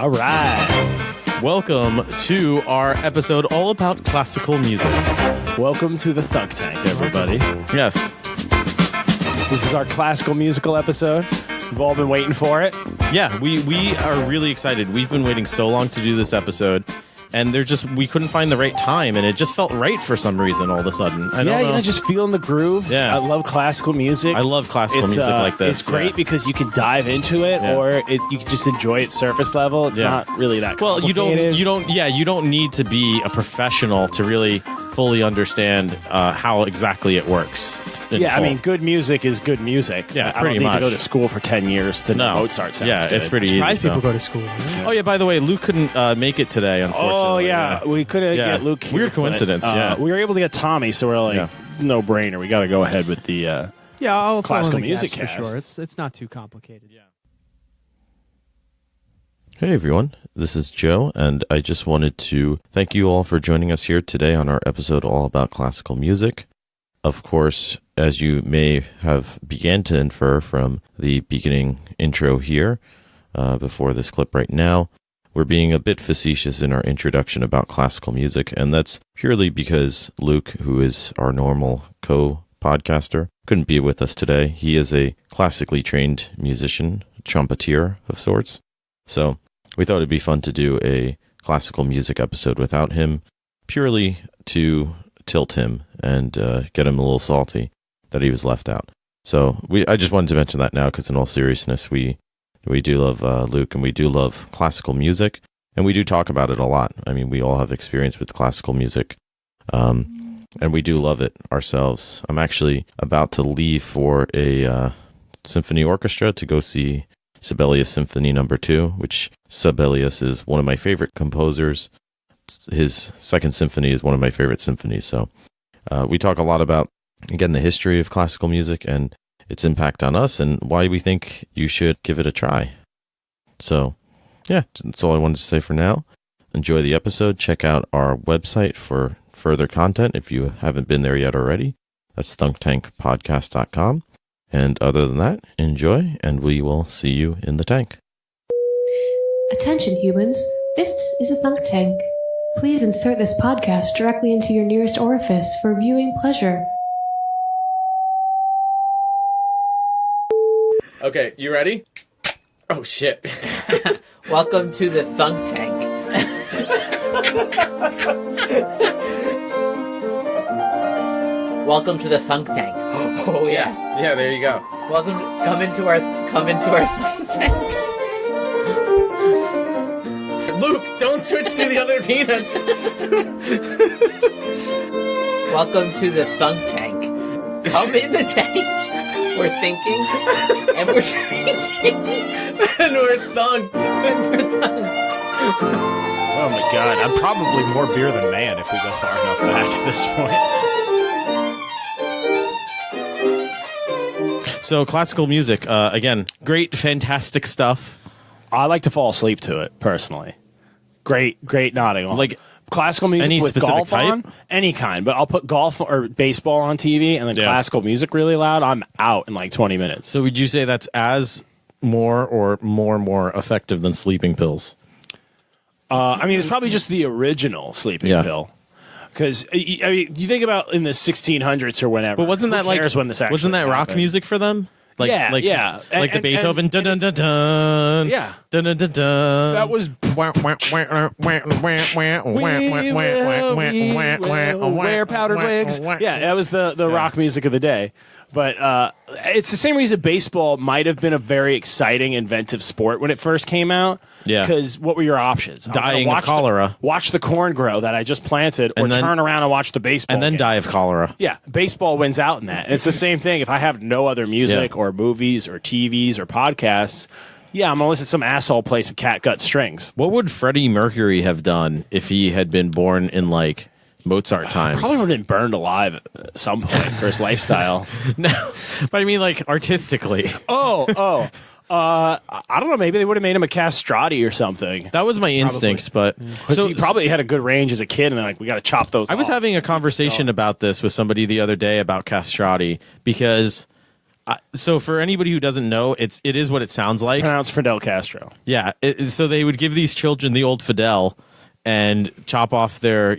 All right. Welcome to our episode all about classical music. Welcome to the Thunk Tank, everybody. Yes. This is our classical musical episode. We've all been waiting for it. Yeah, we are really excited. We've been waiting so long to do this episode, and we couldn't find the right time, and it just felt right for some reason all of a sudden. I don't know. Just feeling the groove. Yeah. I love classical music. I love classical music like this. It's great because you can dive into it, or you can just enjoy it surface level. It's not really that complicated. You don't need to be a professional to really fully understand how exactly it works. Yeah, I mean, good music is good music. Yeah, I don't need to go to school for 10 years to know Mozart sounds good. It's pretty easy. Surprised people go to school. Right? Oh, yeah, by the way, Luke couldn't make it today, unfortunately. Oh, yeah. We couldn't get Luke here. Weird coincidence, yeah. We were able to get Tommy, so we're like, no brainer. We got to go ahead with the I'll classical fill in the music gaps cast. for sure. It's not too complicated. Yeah. Hey, everyone. This is Joe, and I just wanted to thank you all for joining us here today on our episode all about classical music. Of course, as you may have began to infer from the beginning intro here, before this clip right now, we're being a bit facetious in our introduction about classical music, and that's purely because Luke, who is our normal co-podcaster, couldn't be with us today. He is a classically trained musician, trumpeter of sorts, so we thought it'd be fun to do a classical music episode without him, purely to tilt him and get him a little salty that he was left out. So I just wanted to mention that now because in all seriousness, we do love Luke, and we do love classical music, and we do talk about it a lot. I mean, we all have experience with classical music, and we do love it ourselves. I'm actually about to leave for a symphony orchestra to go see Sibelius Symphony No. 2, which Sibelius is one of my favorite composers. His second symphony is one of my favorite symphonies. So we talk a lot about, again, the history of classical music and its impact on us and why we think you should give it a try. So, yeah, that's all I wanted to say for now. Enjoy the episode. Check out our website for further content if you haven't been there yet already. That's thunktankpodcast.com. And other than that, enjoy, and we will see you in the tank. Attention humans, this is a Thunk Tank. Please insert this podcast directly into your nearest orifice for viewing pleasure. Okay, you ready? Oh, shit. Welcome to the Thunk Tank. Welcome to the Thunk Tank. Oh yeah. Yeah, there you go. Come into our Thunk Tank. Luke, don't switch to the other peanuts. Welcome to the Thunk Tank. Come in the tank. We're thinking, and we're drinking, And we're thunked. Oh, my God. I'm probably more beer than man if we go far enough back at this point. So, classical music, again, great, fantastic stuff. I like to fall asleep to it, personally. Great nodding. Like, classical music any with specific golf type? on, any kind, but I'll put golf or baseball on TV and then classical music really loud. I'm out in like 20 minutes. So would you say that's as more effective than sleeping pills? I mean, it's probably just the original sleeping pill. Because I mean, you think about in the 1600s or whenever. But wasn't that like when this actually wasn't that rock happened? music for them? Like the Beethoven. Dun dun dun dun. Yeah. Dun dun dun dun. That was wear powdered wigs. Yeah, that was the rock music of the day. But it's the same reason baseball might have been a very exciting, inventive sport when it first came out. Yeah. Because what were your options? Dying of cholera. Watch the corn grow that I just planted, or then, turn around and watch the baseball and then game. die of cholera. Yeah, baseball wins out in that. And it's the same thing. If I have no other music or movies or TVs or podcasts, yeah, I'm going to listen to some asshole play some catgut strings. What would Freddie Mercury have done if he had been born in, like, Mozart times? Probably would have been burned alive at some point for his lifestyle. No, but I mean, like, artistically. I don't know. Maybe they would have made him a castrati or something. That was my instinct, but So he probably had a good range as a kid, and they're like, we got to chop those. I was off. having a conversation about this with somebody the other day about castrati because So for anybody who doesn't know, it is what it sounds like. Pronounced Fidel Castro. Yeah. So they would give these children the old Fidel and chop off their,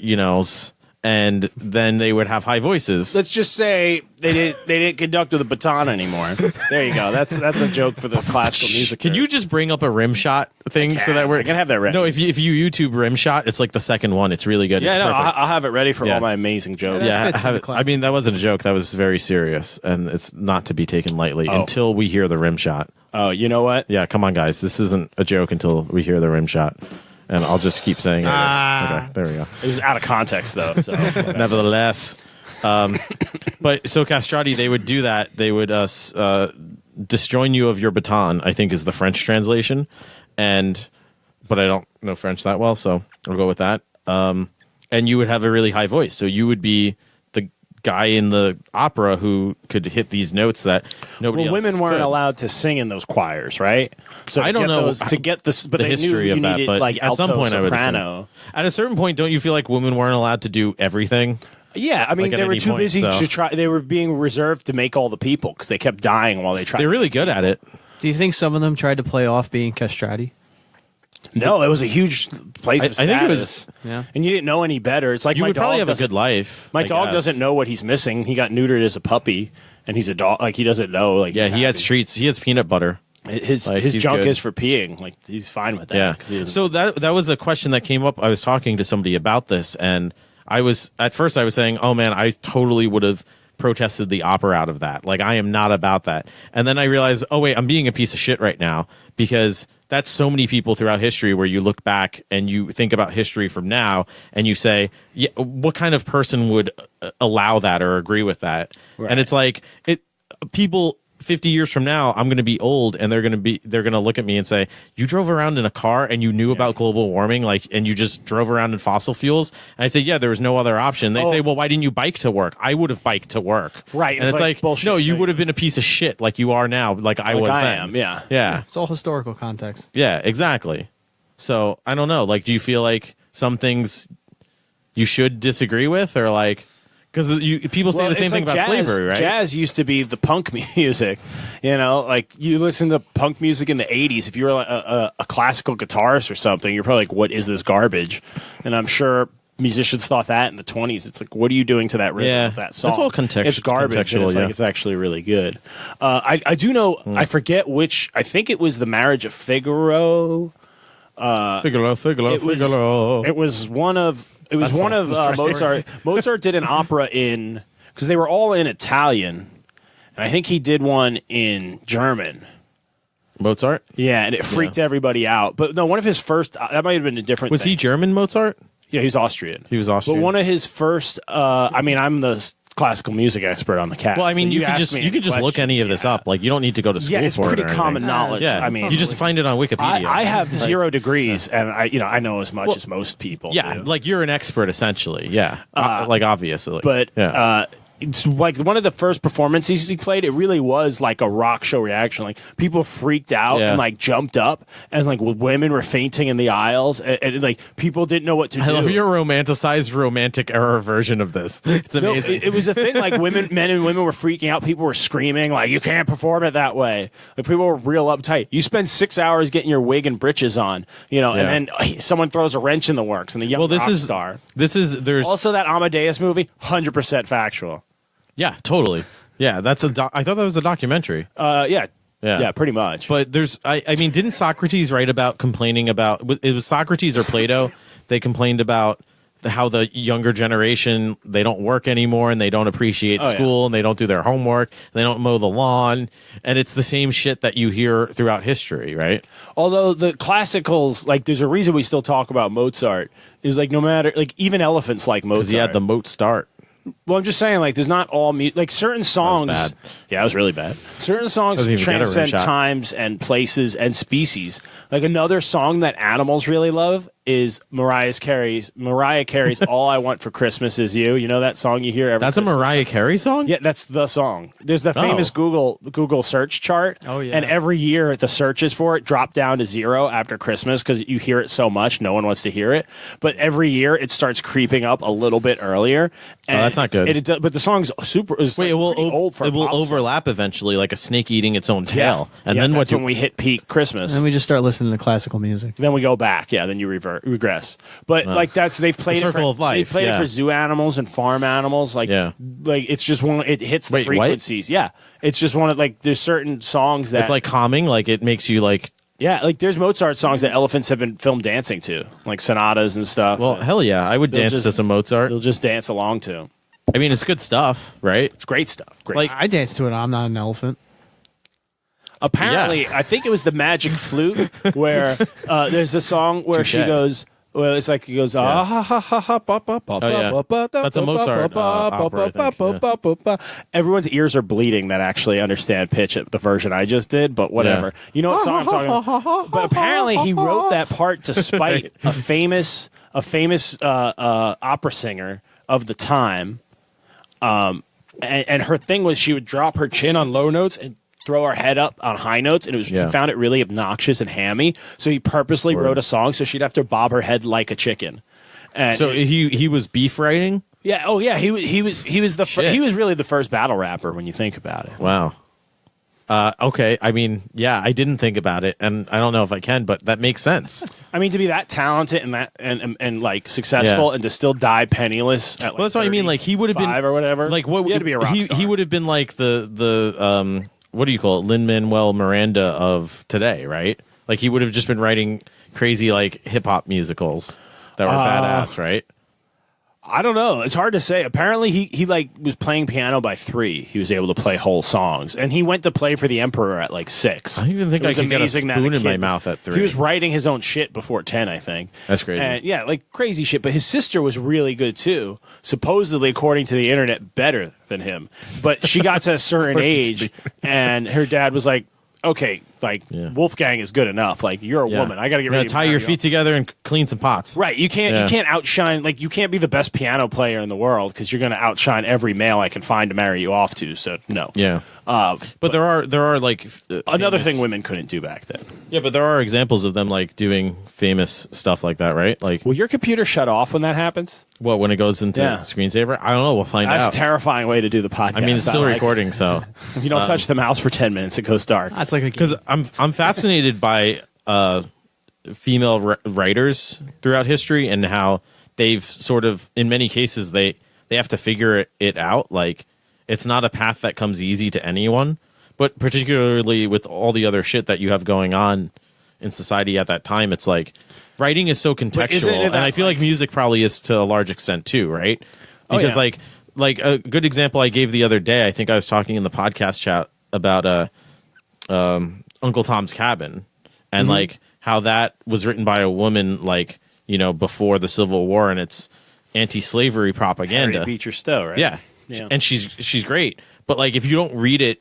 and then they would have high voices. Let's just say they didn't conduct with a baton anymore. There you go. That's a joke for the classical music. Can you just bring up a rim shot thing so that I can have that ready? No, if you YouTube rim shot, it's like the second one. It's really good. Yeah, it's no, perfect. I'll have it ready for all my amazing jokes. Yeah, fits have into it. class. I mean, that wasn't a joke. That was very serious, and it's not to be taken lightly until we hear the rim shot. Oh, you know what? Yeah, come on, guys. This isn't a joke until we hear the rim shot. And I'll just keep saying it. Okay, there we go. It was out of context, though. So Nevertheless. But so castrati, they would do that. They would disjoin you of your baton, I think is the French translation. But I don't know French that well, so I'll go with that. And you would have a really high voice. So you would be the guy in the opera who could hit these notes that nobody else women weren't could. allowed to sing in those choirs, right? So I don't know to get this, but the they history knew you of that, needed but like at alto, some point soprano. At a certain point, don't you feel like women weren't allowed to do everything? Yeah, I mean, Like, at they were any too point, busy so- to try. They were being reserved to make all the people because they kept dying while they tried. They're really good at it. Do you think some of them tried to play off being castrati? No, it was a huge place of I think it was- status. Yeah. And you didn't know any better. It's like You my would probably dog have a doesn't- good life. My I dog guess. doesn't know what he's missing. He got neutered as a puppy, and he's a dog. Like he doesn't know. Like Yeah, he's he has happy. treats. He has peanut butter. His Like, his he's junk good. is for peeing. Like he's fine with that. Yeah. 'cause he doesn't- So that was a question that came up. I was talking to somebody about this, and at first I was saying, "Oh man, I totally would have protested the opera out of that. Like I am not about that." And then I realized, "Oh wait, I'm being a piece of shit right now because that's so many people throughout history where you look back and you think about history from now and you say, yeah, what kind of person would allow that or agree with that?" Right. And it's like people 50 years from now, I'm going to be old and they're going to look at me and say, "You drove around in a car and you knew about global warming, and you just drove around in fossil fuels." And I say, "Yeah, there was no other option." They say, "Well, why didn't you bike to work?" I would have biked to work. Right. And it's like bullshit. no, you would have been a piece of shit like you are now, like I was I then. am, yeah. Yeah. It's all historical context. Yeah, exactly. So I don't know. Like, do you feel like some things you should disagree with, or like, because people say Well, the same it's thing like about jazz. slavery, right? Jazz used to be the punk music. Like you listen to punk music in the 80s. If you were like a classical guitarist or something, you're probably like, "What is this garbage?" And I'm sure musicians thought that in the 20s. It's like, what are you doing to that rhythm Yeah. of that song? It's all It's garbage. And contextual, it's yeah. like it's actually really good. I do know. I forget which. I think it was the Marriage of Figaro. Figaro. It was one of Mozart. Mozart did an opera in because they were all in Italian, and I think he did one in German. Mozart? Yeah, and it freaked everybody out. But no, one of his first that might have been a different. Was thing. he German, Mozart? Yeah, he's Austrian. He was Austrian. But one of his first. I mean, I'm the classical music expert on the cast. Well, I mean, so you could ask just me look questions, any of this yeah. up. Like, you don't need to go to school Yeah, it's for it. pretty or common anything. knowledge. Yeah, I mean, you just find it on Wikipedia. I have 0 degrees, and I know as much as most people. Yeah, do. like you're an expert essentially. Yeah, like obviously. But yeah. it's like one of the first performances he played. It really was like a rock show reaction. Like people freaked out Yeah. and like jumped up, and like women were fainting in the aisles, and like people didn't know what to do. I love your romanticized romantic era version of this. It's No, amazing. it was a thing. Like men and women were freaking out. People were screaming like, "You can't perform it that way." Like people were real uptight. You spend 6 hours getting your wig and britches on, Yeah. and then someone throws a wrench in the works, and the young rock star. There's Also, that Amadeus movie, 100% factual. yeah, totally. Yeah, that's I thought that was a documentary. Yeah, pretty much. But I mean, didn't Socrates write about complaining about, it was Socrates or Plato, they complained about how the younger generation, they don't work anymore and they don't appreciate school and they don't do their homework, and they don't mow the lawn, and it's the same shit that you hear throughout history, right? Although the classicals, like, there's a reason we still talk about Mozart, is like no matter, like, even elephants like Mozart. Because he had the moat start. Well, I'm just saying, like, there's not all like certain songs. bad. Yeah, it was really bad. Certain songs Doesn't even get a rim transcend shot. times and places and species. Like another song that animals really love is Mariah Carey's "All I Want for Christmas Is You." You know that song you hear every That's a Christmas? Mariah Carey song? Yeah, that's the song. There's the famous Google search chart. Oh, yeah. And every year the searches for it drop down to 0 after Christmas because you hear it so much, no one wants to hear it. But every year it starts creeping up a little bit earlier. And that's not good. But the song's super. Wait, it will old for a pop song. overlap eventually, like a snake eating its own tail. Yeah. And Yeah, then that's what? when we hit peak Christmas. And then we just start listening to classical music. Then we go back, then you regress. But like they've played the it for circle of life, They played it yeah. for zoo animals and farm animals. Like it's just one. It hits the Wait, what? frequencies. Yeah, it's just one of like there's certain songs that It's like calming, like it makes you like. yeah, like there's Mozart songs that elephants have been filmed dancing to, like sonatas and stuff. Well, hell yeah, I would They'll dance to just- some Mozart. they'll just dance along to. I mean, it's good stuff, right? It's great stuff. Great. Like- stuff. I dance to it. I'm not an elephant. Apparently, Yeah. I think it was the Magic Flute where there's a song where she Touche. goes. Well, it's like he goes, ah, ha, ha, ha, ha, ba, ba, ba, yeah. ba, ba, da, That's a ba, Mozart, ba, ba, opera, I ba, think, ba, yeah. ba, ba, ba. Everyone's ears are bleeding that actually understand pitch at the version I just did, but whatever. Yeah. You know what song I'm talking about? But apparently, he wrote that part to spite a famous opera singer of the time. And her thing was she would drop her chin on low notes and throw her head up on high notes, and he found it really obnoxious and hammy. So he purposely wrote a song so she'd have to bob her head like a chicken. And So he was beef writing. yeah, oh yeah, he was he was really the first battle rapper when you think about it. Wow. Okay. I mean, yeah, I didn't think about it, and I don't know if I can, but that makes sense. I mean, to be that talented and that and like successful, Yeah. and to still die penniless. At like Well, that's what I mean. Like he would have been 35 or whatever. Like what he had to be a rock star. he would have been like the what do you call it? Lin-Manuel Miranda of today, right? Like he would have just been writing crazy like hip hop musicals that were badass, right? I don't know. It's hard to say. Apparently, he like was playing piano by 3. He was able to play whole songs, and he went to play for the Emperor at like 6. I don't even think It I was could get a amazing that spoon in my kid- mouth at 3. He was writing his own shit before 10, I think. That's crazy. And yeah, like crazy shit. But his sister was really good too. Supposedly, according to the internet, better than him. But she got to a certain age, and her dad was like, "Okay, like Wolfgang is good enough. Like you're a woman. I got to get You ready gotta to tie marry your you feet together and clean some pots. Right, you Yeah. can't outshine, like you can't be the best piano player in the world because you're going to outshine every male I can find to marry you off to. So no, Yeah. But there are like another famous- thing women couldn't do back then. Yeah, but there are examples of them like doing famous stuff like that, right? Like Will your computer shut off when that happens? what when it goes into Yeah. screensaver? I don't know. We'll find That's out. a terrifying way to do the podcast. I mean, it's I still like it. recording, so If you don't touch the mouse for 10 minutes, it goes dark. That's like a because I'm fascinated by female writers throughout history and how they've sort of in many cases they have to figure it out. Like it's not a path that comes easy to anyone, but particularly with all the other shit that you have going on in society at that time, it's like writing is so isn't contextual, it and that, I feel like music probably is to a large extent too, right? Oh, Because yeah. like a good example I gave the other day, I think I was talking in the podcast chat about Uncle Tom's Cabin, and like how that was written by a woman, like before the Civil War, and it's anti-slavery propaganda. Harriet Beecher Stowe, right? Yeah. And she's great. But like if you don't read it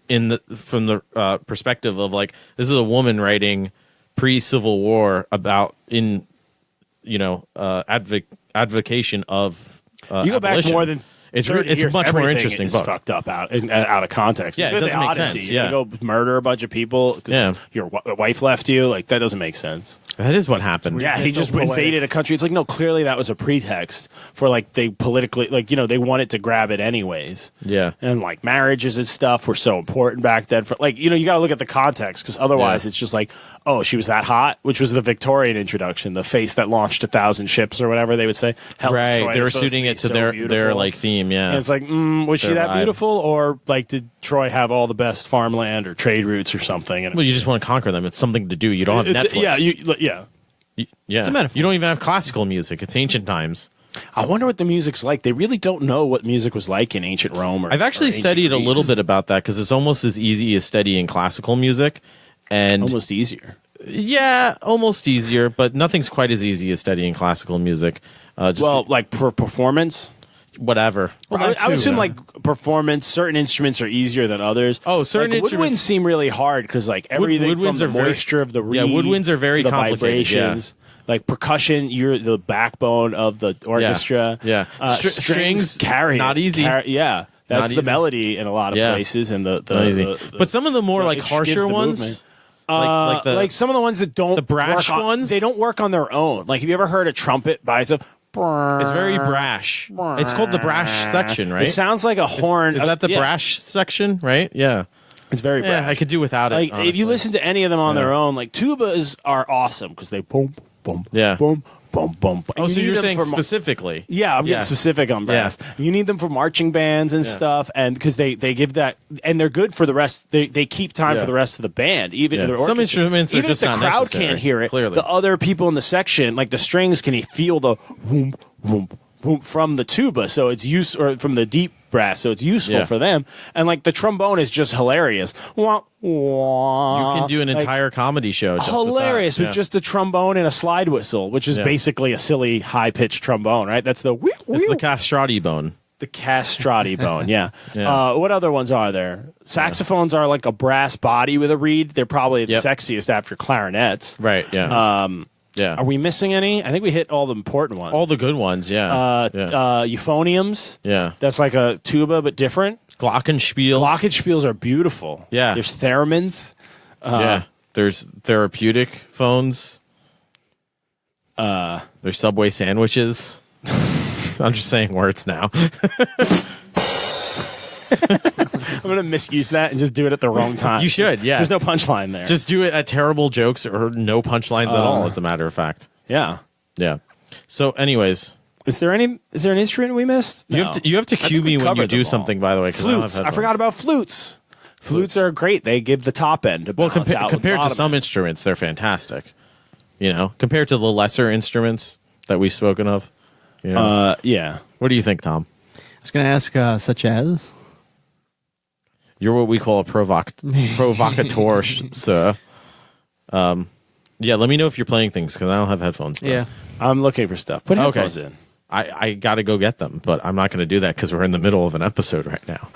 from the perspective of like this is a woman writing pre-Civil War about advocation of You go back abolition. more than it's 30 it's a years, much more everything interesting is book. fucked up out of context. Yeah, it Look at doesn't the make Odyssey. sense, You're yeah. gonna go murder a bunch of people because Yeah. your wife left you. Like that doesn't make sense. That is what happened. Yeah, he It's so just poetic. invaded a country. It's like, no, clearly that was a pretext for like they politically, like, they wanted to grab it anyways. Yeah. And like marriages and stuff were so important back then. For like, you got to look at the context because otherwise Yeah. it's just like, oh, she was that hot, which was the Victorian introduction, the face that launched 1,000 ships or whatever they would say. Helen Right. Troy They were was supposed suiting be it to so their beautiful. like theme. Yeah. And it's like, was she Their that vibe. beautiful, or like did Troy have all the best farmland or trade routes or something? And well, you just want to conquer them. It's something to do. You don't have it's- Netflix. yeah. Yeah. a metaphor. You don't even have classical music. It's ancient times. I wonder what the music's like. They really don't know what music was like in ancient Rome. I've actually studied a little bit about that because it's almost as easy as studying classical music. And almost easier. yeah, almost easier, but nothing's quite as easy as studying classical music. Just Like for performance. whatever. I would assume like performance, certain instruments are easier than others. Oh, certain like, woodwinds instruments- seem really hard because like everything woodwinds from the are very- moisture of the reed, yeah, woodwinds are very to the complicated, vibrations. Like percussion, you're the backbone of the orchestra. Yeah. Strings, carry not it. easy. Yeah, that's Not the easy. melody in a lot of places, and Not easy. But some of the more like it gives harsher the ones, movement. like some of the ones that don't the brash work on- ones? they don't work on their own. Like, have you ever heard a trumpet by itself? it's very brash. It's called the brash section, right? It sounds like a horn. Is that the yeah, brash section, right? Yeah. It's very brash. Yeah, I could do without it. Like, if honestly. you listen to any of them on Yeah. their own, like tubas are awesome because they boom, boom, Yeah. boom, boom, boom. Oh, You so need you're them saying for specifically? Yeah, I'm getting specific on brass. You need them for marching bands and stuff, and because they give that, and they're good for the rest. They keep time for the rest of the band. Even Yeah. the Some orchestra. instruments are even just if the not crowd necessary, can't hear it. clearly. The other people in the section, like the strings, can feel the boom, boom, boom from the tuba. So it's or from the deep brass. So it's useful for them. And like the trombone is just hilarious. Wah, wah. You can do an entire comedy show. Just Hilarious with, with just a trombone and a slide whistle, which is basically a silly high pitched trombone, right? That's the It's the castrati bone. the castrati bone, yeah. What other ones are there? Saxophones are like a brass body with a reed. They're probably the sexiest after clarinets. Right. Yeah. Yeah. Are we missing any? I think we hit all the important ones. All the good ones. Yeah. Euphoniums. Yeah. That's like a tuba but different. Glockenspiels. Glockenspiels are beautiful. Yeah. There's theremins. Yeah. There's therapeutic phones. There's Subway sandwiches. I'm just saying words now. I'm going to misuse that and just do it at the wrong time. You should, yeah. There's no punchline there. Just do it at terrible jokes or no punchlines at all, as a matter of fact. yeah. Yeah. So, anyways, Is there an instrument we missed? you No. have to I think cue me we when you covered do them all. something. By the way, 'cause I don't have Flutes. I headphones. forgot about flutes. Flutes are great. They give the top end. To Well, balance out with the compared to bottom some end. instruments, they're fantastic. You know, compared to the lesser instruments that we've spoken of. You know? Yeah. What do you think, Tom? I was going to ask, such as? You're what we call a provocateur, sir. Yeah, let me know if you're playing things because I don't have headphones. Bro. Yeah. I'm looking for stuff. Put Okay. headphones in. I got to go get them, but I'm not going to do that because we're in the middle of an episode right now.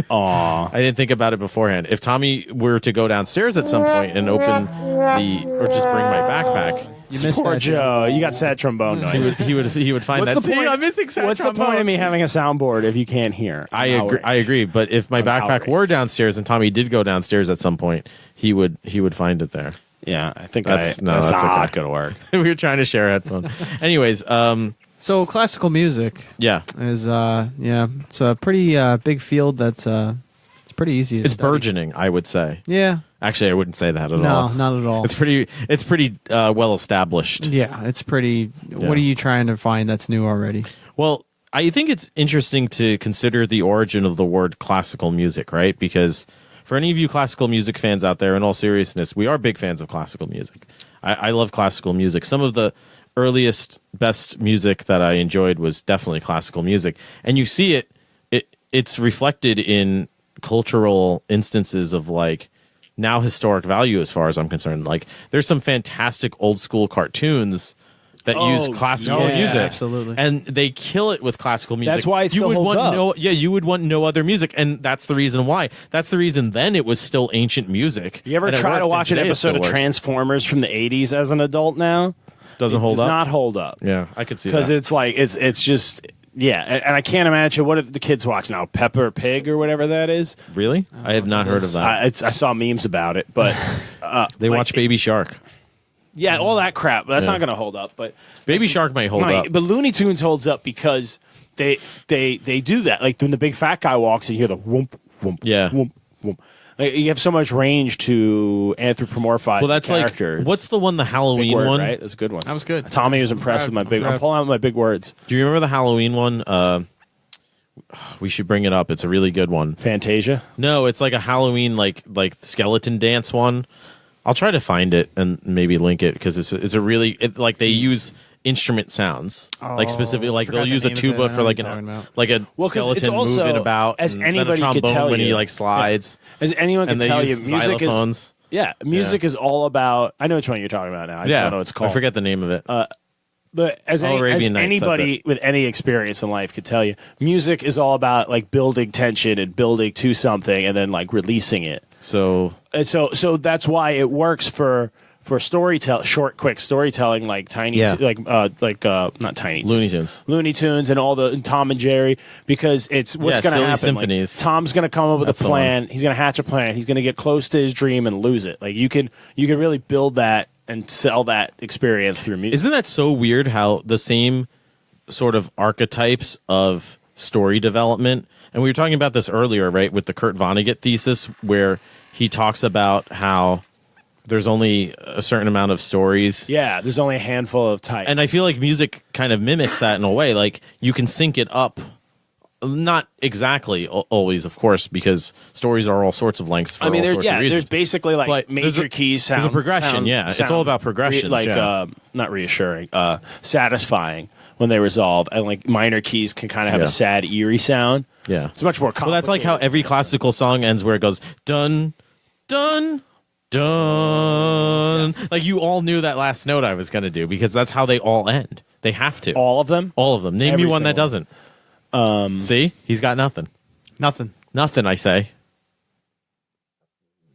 Aw. I didn't think about it beforehand. If Tommy were to go downstairs at some point and open or just bring my backpack, You missed Poor that. Joe. You got sad trombone noise. he would find What's that. the point? See, I'm missing sad What's trombone. the point of me having a soundboard if you can't hear? I agree. But if my I'm backpack outraged. were downstairs and Tommy did go downstairs at some point, he would find it there. Yeah, I think That's that's okay. not going to work. We were trying to share a headphone. Anyways, So classical music yeah, is, it's a pretty big field that's it's pretty easy to it's study. burgeoning. I would say. Yeah. Actually, I wouldn't say that at No, all. not at all. It's pretty well established. Yeah, it's pretty. What are you trying to find that's new already? Well, I think it's interesting to consider the origin of the word classical music, right? Because for any of you classical music fans out there, in all seriousness, we are big fans of classical music. I love classical music. Some of the earliest, best music that I enjoyed was definitely classical music. And you see it's reflected in cultural instances of like now historic value as far as I'm concerned. Like there's some fantastic old school cartoons that use classical yeah, music. absolutely. And they kill it with classical music. That's why it still would holds want up. you would want no other music, and that's the reason why. That's the reason then it was still ancient music. You ever and it try to worked, watch and an today it episode still of works. Transformers from the 80s as an adult now? Doesn't It hold does up? not hold up. Yeah, I could see that. Because it's like, it's just, yeah. And I can't imagine, what do the kids watch now? Pepper Pig or whatever that is? Really? I have not heard of that. I saw memes about it, but They like, watch Baby Shark. yeah, all that crap. That's Yeah. not going to hold up. But Baby Shark might hold up. But Looney Tunes holds up because they do that. Like when the big fat guy walks, and you hear the whoomp whoomp Yeah. whoomp whoomp. Like, you have so much range to anthropomorphize. Well, that's the character. like what's the one, the Big Halloween word, one? right? That's a good one. That was good. Tommy was impressed with my big. I'm pulling out my big words. Do you remember the Halloween one? We should bring it up. It's a really good one. Fantasia. No, it's like a Halloween like skeleton dance one. I'll try to find it and maybe link it because it's a really like they use instrument sounds like specifically like forgot they'll the use a name of it. tuba I know for what like you're talking about. like a 'cause it's skeleton also, moving about, as and then a anybody could trombone tell when he you. like slides. As anyone And can they tell you, use music xylophones. is. Yeah, music is all about. I know which one you're talking about now. I just don't know what it's called. I forget the name of it. But as Arabian Nights, anybody that's with any experience in life could tell you, music is all about like building tension and building to something and then like releasing it. So And so that's why it works for for short, quick storytelling, like not Tiny Toons. Looney Tunes and all the Tom and Jerry, because it's what's going to happen. Symphonies. Like, Tom's going to come up with a plan. He's going to hatch a plan. He's going to get close to his dream and lose it. Like you can really build that and sell that experience through music. Isn't that so weird how the same sort of archetypes of story development, and we were talking about this earlier, right, with the Kurt Vonnegut thesis, where he talks about how there's only a certain amount of stories. Yeah, there's only a handful of types. And I feel like music kind of mimics that in a way. Like, you can sync it up. Not exactly always, of course, because stories are all sorts of lengths for all sorts of reasons. There's basically like But major keys sound. There's a progression, it's all about progressions. Not reassuring, satisfying when they resolve. And like minor keys can kind of have a sad, eerie sound. Yeah. It's much more complicated. Well, that's like how every classical song ends where it goes, dun, dun, dun. Like, you all knew that last note I was going to do, because that's how they all end. They have to. All of them? All of them. Name me one that doesn't. See? He's got nothing. Nothing. Nothing, I say.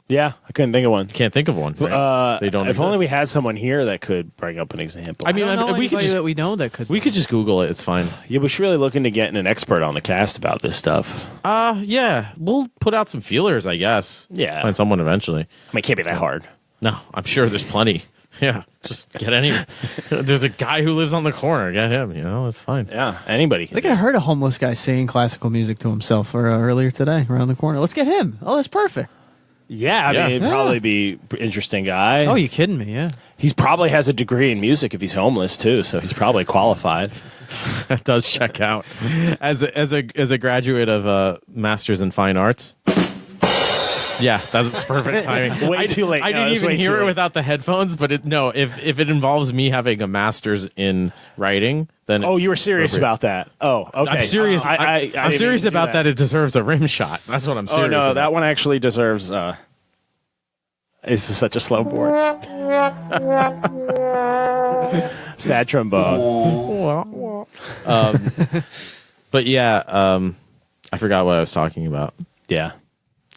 Yeah, I couldn't think of one. Can't think of one. Right? They don't If exist. only we had someone here that could bring up an example. I mean, we could that we know that could. We could just Google it. It's fine. Yeah, we're really looking to getting an expert on the cast about this stuff. Yeah. We'll put out some feelers, I guess. Yeah. Find someone eventually. I mean, it can't be that hard. No, I'm sure there's plenty. Yeah, just get anyone. There's a guy who lives on the corner. Get him. It's fine. Yeah, anybody. I think I heard a homeless guy singing classical music to himself earlier today around the corner. Let's get him. Oh, that's perfect. Yeah, I mean, it'd probably be an interesting guy. Oh, you kidding me? Yeah. He probably has a degree in music if he's homeless, too, so he's probably qualified. That does check out. As a graduate of Masters in Fine Arts. Yeah, that's perfect timing. Way too late. I didn't even hear it without the headphones, but if it involves me having a master's in writing, then Oh, you were serious about that. Oh, okay. I'm serious. I'm serious about that. It deserves a rim shot. That's what I'm serious about. Oh, no, that one actually deserves... It's such a slow board. Sad trombone. But yeah, I forgot what I was talking about. Yeah.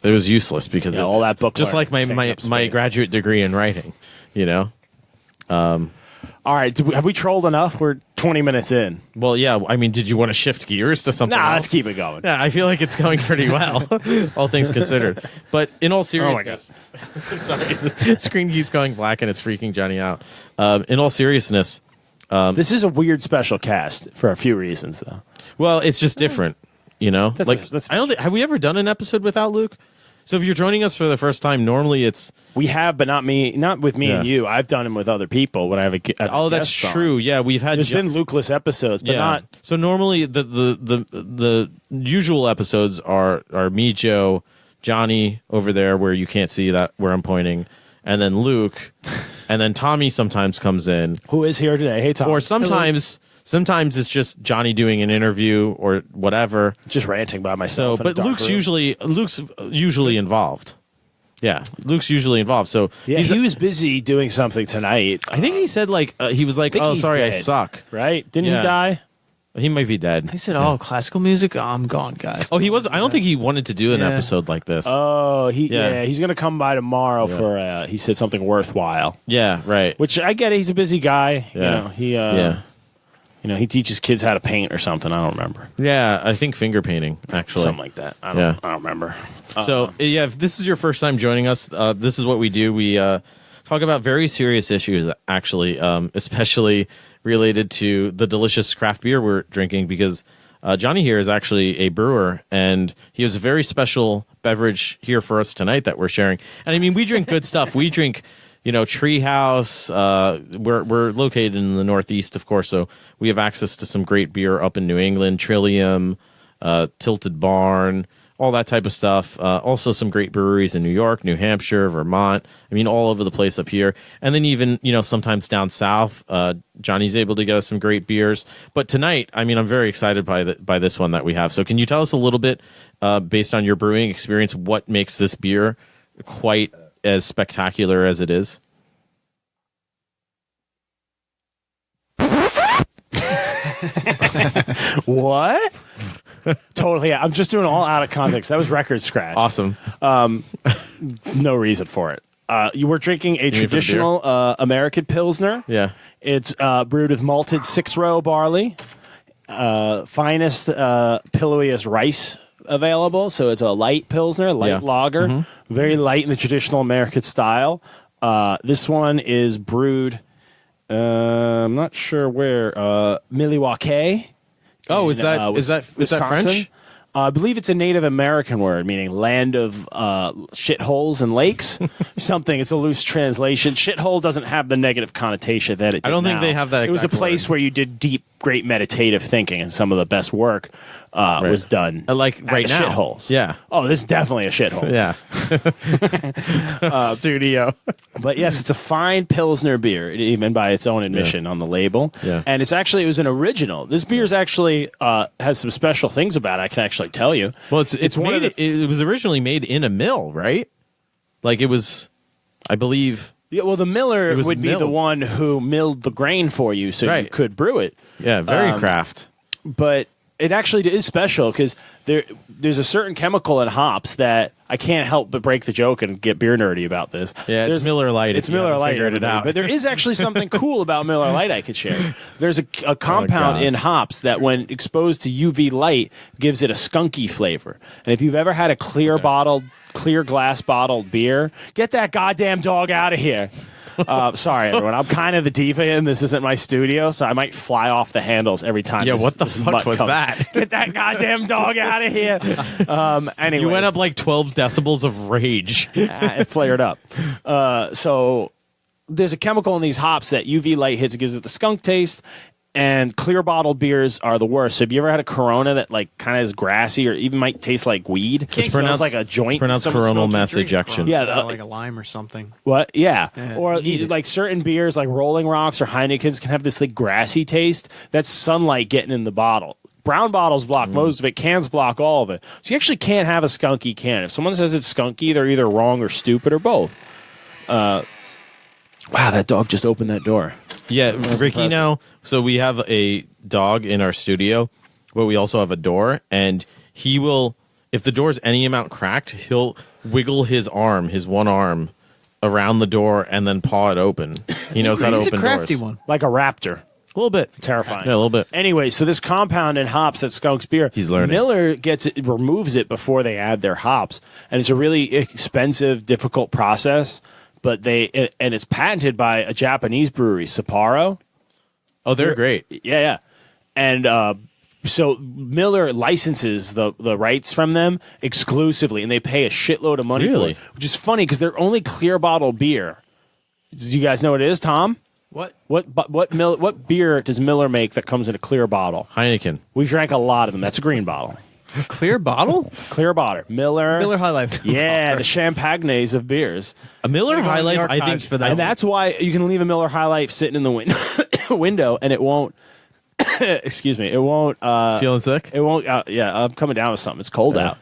It was useless because all that book just like my graduate degree in writing, All right, have we trolled enough? We're 20 minutes in. Well, yeah. I mean, did you want to shift gears to something else? Let's keep it going. Yeah, I feel like it's going pretty well, all things considered. But in all seriousness, sorry, the screen keeps going black and it's freaking Johnny out. In all seriousness, this is a weird special cast for a few reasons, though. Well, it's just different, That's I don't think, have we ever done an episode without Luke? So if you're joining us for the first time, normally it's... We have, but not with me and you. I've done them with other people when I have a Oh, that's true. Yeah, we've had... There's been Luke-less episodes, but not... So normally the usual episodes are me, Joe, Johnny over there where you can't see that where I'm pointing, and then Luke, and then Tommy sometimes comes in. Who is here today? Hey, Tom. Or sometimes it's just Johnny doing an interview or whatever. Just ranting by myself. So, but Luke's usually involved. Yeah, Luke's usually involved. So yeah, he was busy doing something tonight. I think he said he was like, "Oh, sorry, I suck." Right? Didn't he die? He might be dead. He said, "Oh, classical music. Oh, I'm gone, guys." Oh, he was. I don't think he wanted to do an episode like this. Oh, he's gonna come by tomorrow for. He said something worthwhile. Yeah, right. Which I get it. He's a busy guy. Yeah. He teaches kids how to paint or something. I don't remember. Yeah, I think finger painting, actually. Something like that. I don't remember. So, if this is your first time joining us, this is what we do. We talk about very serious issues, actually, especially related to the delicious craft beer we're drinking, because Johnny here is actually a brewer, and he has a very special beverage here for us tonight that we're sharing. And, I mean, we drink good stuff. We drink... Treehouse. We're located in the Northeast, of course, so we have access to some great beer up in New England, Trillium, Tilted Barn, all that type of stuff. Also some great breweries in New York, New Hampshire, Vermont. I mean, all over the place up here. And then even, sometimes down south, Johnny's able to get us some great beers. But tonight, I mean, I'm very excited by this one that we have. So can you tell us a little bit, based on your brewing experience, what makes this beer quite as spectacular as it is? What? Totally. I'm just doing all out of context. That was record scratch. Awesome. No reason for it. You were drinking a traditional American Pilsner. Yeah. It's brewed with malted 6-row barley, finest, pillowiest rice available. So it's a light Pilsner, light lager, very light in the traditional American style. This one is brewed, I'm not sure where, Milwaukee. Oh, is that French? I believe it's a Native American word, meaning land of shitholes and lakes. Something. It's a loose translation. Shithole doesn't have the negative connotation that it did. I don't think now. they have that It was a exact place word. where you did deep, great meditative thinking, and some of the best work was done Like at right the now. shitholes. Yeah. Oh, this is definitely a shithole. Yeah. Studio. But yes, it's a fine Pilsner beer, even by its own admission on the label. Yeah. And it was an original. This beer is actually has some special things about it, I can actually tell you. Well, it's one of made. It was originally made in a mill, right? Like it was, I believe. Yeah, well, the miller was would be the milled. one who milled the grain for you so you Right. could brew it. Yeah, very craft. But it actually is special because there's a certain chemical in hops that I can't help but break the joke and get beer nerdy about this. Yeah, it's There's- Miller Lite. It's if you Miller haven't Lite. Figured it everybody. out. But there is actually something cool about Miller Lite I could share. There's a compound God. in hops that, when exposed to UV light, gives it a skunky flavor. And if you've ever had a clear glass bottled beer, get that goddamn dog out of here. Sorry, everyone. I'm kind of the diva, and this isn't my studio, so I might fly off the handles every time. Yeah, what the this fuck mutt was comes. that? Get that goddamn dog out of here. Anyway, You went up like 12 decibels of rage. it flared up. So there's a chemical in these hops that UV light hits, it gives it the skunk taste. And clear bottled beers are the worst. So have you ever had a Corona that like kind of is grassy or even might taste like weed? It's Smells pronounced like a joint. It's pronounced Someone coronal smoking mass drink. ejection. Yeah, like a lime or something. What? Yeah. Or eat it. like certain beers like Rolling Rocks or Heineken's can have this like grassy taste. That's sunlight getting in the bottle. Brown bottles block most of it. Cans block all of it. So you actually can't have a skunky can. If someone says it's skunky, they're either wrong or stupid or both. Wow, that dog just opened that door. Yeah, Ricky impressive. now. So we have a dog in our studio, but we also have a door, and he will, if the door's any amount cracked, he'll wiggle his one arm, around the door and then paw it open. He knows how to He's open a crafty doors. one. Like a raptor. A little bit. Terrifying. Yeah, a little bit. Anyway, so this compound in hops that skunks beer, He's learning. Miller removes it before they add their hops, and it's a really expensive, difficult process. But and it's patented by a Japanese brewery, Sapporo. Oh, they're great. Yeah. And so Miller licenses the rights from them exclusively, and they pay a shitload of money Really? for it, which is funny because they're only clear bottle beer. Do you guys know what it is, Tom? What? What beer does Miller make that comes in a clear bottle? Heineken. We've drank a lot of them. That's a green bottle. A clear bottle? Clear bottle. Miller High Life. Yeah, the champagnes of beers. A Miller Gotta go High in the Life, I think, archives for that. And that's why you can leave a Miller High Life sitting in the window and it won't excuse me, it won't feeling sick? it won't I'm coming down with something. It's cold out.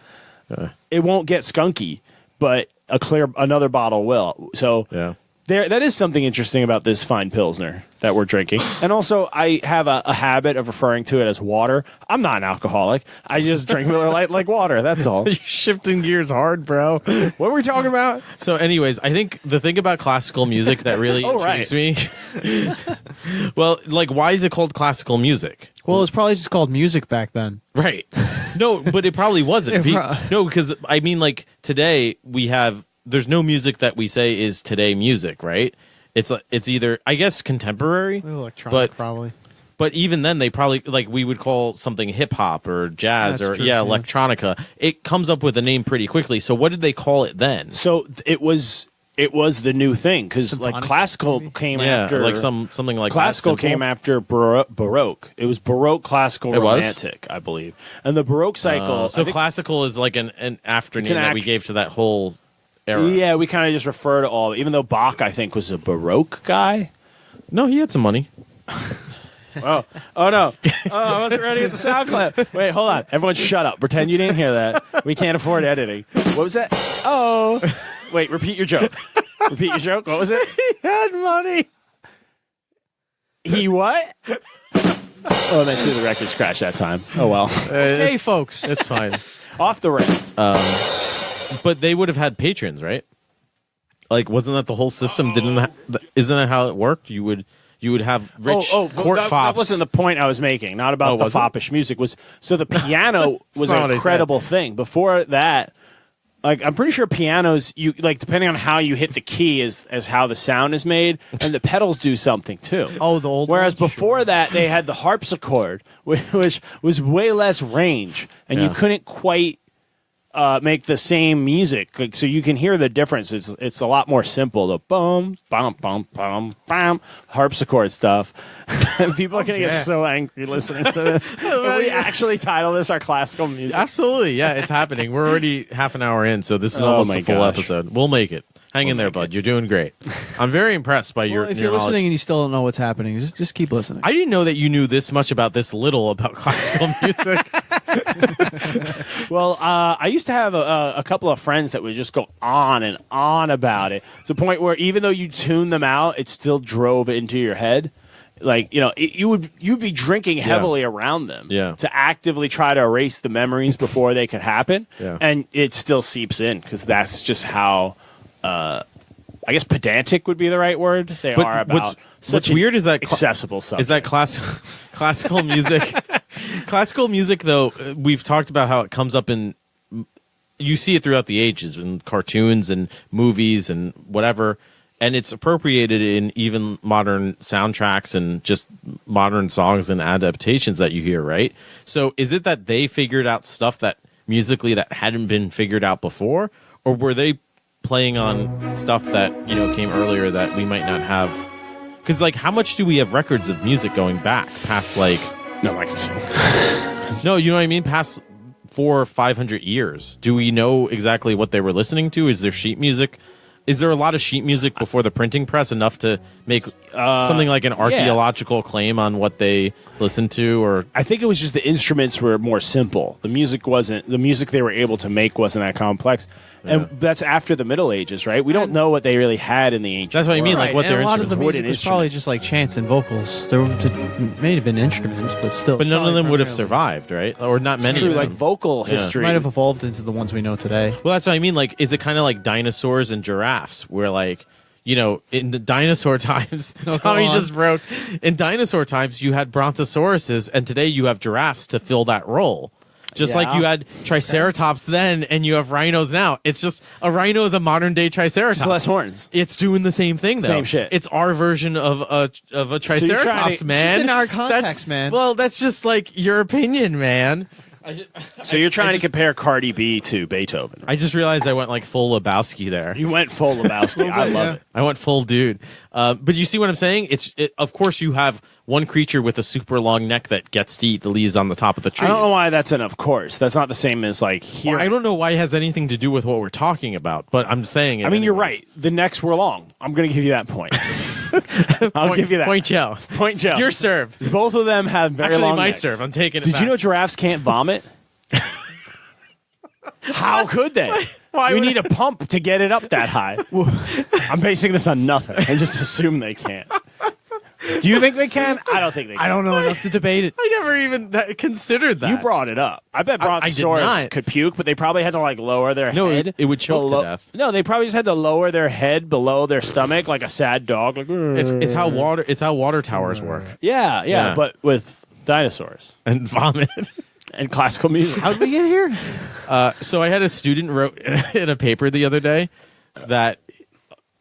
It won't get skunky, but another bottle will. So Yeah. that is something interesting about this fine Pilsner that we're drinking. And also, I have a habit of referring to it as water. I'm not an alcoholic. I just drink Miller Lite like water. That's all. You're shifting gears hard, bro. What were we talking about? So, anyways, I think the thing about classical music that really Oh, right. intrigues me. Well, like, why is it called classical music? Well, it's probably just called music back then. Right. No, but it probably wasn't. It pro- No, because I mean, like, today there's no music that we say is today music, right? It's either, I guess, contemporary, Electronic, but probably. But even then, they probably, like, we would call something hip hop or jazz That's or true, yeah. electronica. It comes up with a name pretty quickly. So what did they call it then? So it was the new thing because like Symphonic, classical maybe? came Yeah, after like something like classical that, simple. came after Baroque. It was Baroque, classical, It was? romantic, I believe. And the Baroque cycle. So I think- classical is like an afternoon an that we gave to that whole era. yeah, we kind of just refer to all. Even though Bach, I think, was a Baroque guy. No, he had some money. Oh no! Oh, I wasn't ready at the sound clip. Wait, hold on. Everyone, shut up. Pretend you didn't hear that. We can't afford editing. What was that? Oh, wait. Repeat your joke. Repeat your joke. What was it? He had money. He what? Oh, and I see the record scratch that time. Oh well. Hey, folks. It's fine. Off the rails. But they would have had patrons, right? like, wasn't that the whole system? Isn't that how it worked? You would have rich court fops. That wasn't the point I was making. Not about the foppish music. So the piano was an incredible thing. Before that, like, I'm pretty sure pianos, you like, depending on how you hit the key is as how the sound is made, and the pedals do something too. Oh, the old. Whereas ones? before that, they had the harpsichord, which was way less range, and you couldn't quite make the same music. Like, so you can hear the difference. It's a lot more simple. The bum, bum, bum, bum, bum, harpsichord stuff. People are going to get so angry listening to this. Can we actually title this our classical music? Absolutely, yeah, it's happening. We're already half an hour in, so this is almost a full episode. We'll make it. Hang in there, bud. You're doing great. I'm very impressed by your If you're knowledge. listening and you still don't know what's happening, just keep listening. I didn't know that you knew this much about this little about classical music. Well, I used to have a couple of friends that would just go on and on about it, to the point where even though you tuned them out, it still drove into your head. Like, you know, you'd be drinking heavily around them to actively try to erase the memories before they could happen, and it still seeps in because that's just how. I guess pedantic would be the right word. They are about what's weird is that accessible subject. Is that classical music? Classical music, though, we've talked about how it comes up in. You see it throughout the ages in cartoons and movies and whatever, and it's appropriated in even modern soundtracks and just modern songs and adaptations that you hear, right? So, is it that they figured out stuff that musically that hadn't been figured out before, or were they playing on stuff that, you know, came earlier that we might not have? Because, like, how much do we have records of music going back past, like... No, I can sing. No, you know what I mean? Past 400 or 500 years. Do we know exactly what they were listening to? Is there sheet music? Is there a lot of sheet music before the printing press enough to make something like an archaeological claim on what they listened to? Or I think it was just the instruments were more simple. The music they were able to make wasn't that complex. And that's after the Middle Ages, right? We don't know what they really had in the ancient That's what I mean, world. like what and their a lot of instruments the were. music was probably just like chants and vocals. There may have been instruments, but still. But none of them would have primarily- survived, right? Or not many True, of like them. vocal It history. might have evolved into the ones we know today. Well, that's what I mean. Like, is it kind of like dinosaurs and giraffes, where, like, you know, in the dinosaur times, Tommy just wrote, in dinosaur times, you had brontosauruses, and today you have giraffes to fill that role. Just like you had triceratops then, and you have rhinos now. It's just a rhino is a modern day triceratops. Just less horns. It's doing the same thing, though. Same shit. It's our version of a triceratops, man. Just in our context, That's, man. Well, that's just like your opinion, man. So you're trying to compare Cardi B to Beethoven. I just realized I went like full Lebowski there. You went full Lebowski. I love it. I went full dude. But you see what I'm saying? Of course, you have one creature with a super long neck that gets to eat the leaves on the top of the tree. I don't know why that's an of course. That's not the same as like here. Well, I don't know why it has anything to do with what we're talking about, but I'm saying it. I mean, you're anyways. right. The necks were long. I'm going to give you that point. I'll give you that. Point Joe. Point Joe. Your serve. Both of them have very Actually, long my necks. serve. I'm taking it Did back. you know giraffes can't vomit? How could they? Why we would need a pump to get it up that high. I'm basing this on nothing. I just assume they can't. Do you think they can? I don't think they can. I don't know enough to debate it. I never even considered that. You brought it up. I bet I did brontosaurus not. could puke, but they probably had to like lower their No, head. it would choke to death. No, they probably just had to lower their head below their stomach like a sad dog. Like, It's how water towers work yeah, but with dinosaurs and vomit. and classical music. How did we get here? So I had a student wrote in a paper the other day that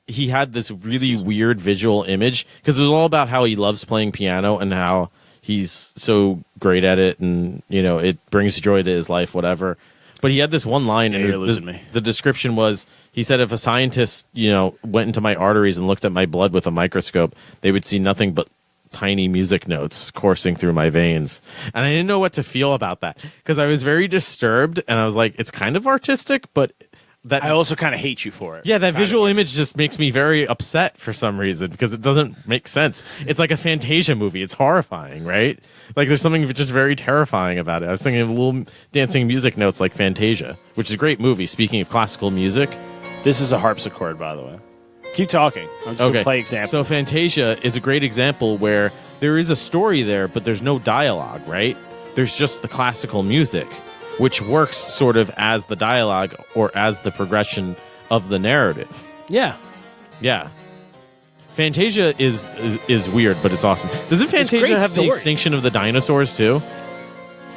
he had this really weird visual image because it was all about how he loves playing piano and how he's so great at it, and you know it brings joy to his life, whatever. But he had this one line, Yeah, and you're losing me. the description was, he said, if a scientist, you know, went into my arteries and looked at my blood with a microscope, they would see nothing but tiny music notes coursing through my veins. And I didn't know what to feel about that because I was very disturbed, and I was like, it's kind of artistic, but that I also kind of hate you for it. yeah, that visual image just makes me very upset for some reason because it doesn't make sense. It's like a Fantasia movie. It's horrifying, right? Like there's something just very terrifying about it. I was thinking of little dancing music notes like Fantasia, which is a great movie. Speaking of classical music. This is a harpsichord, by the way. Keep talking. I'm just going to play examples. So Fantasia is a great example where there is a story there, but there's no dialogue, right? There's just the classical music, which works sort of as the dialogue or as the progression of the narrative. Yeah. Yeah. Fantasia is weird, but it's awesome. Doesn't Fantasia great have story. the extinction of the dinosaurs too?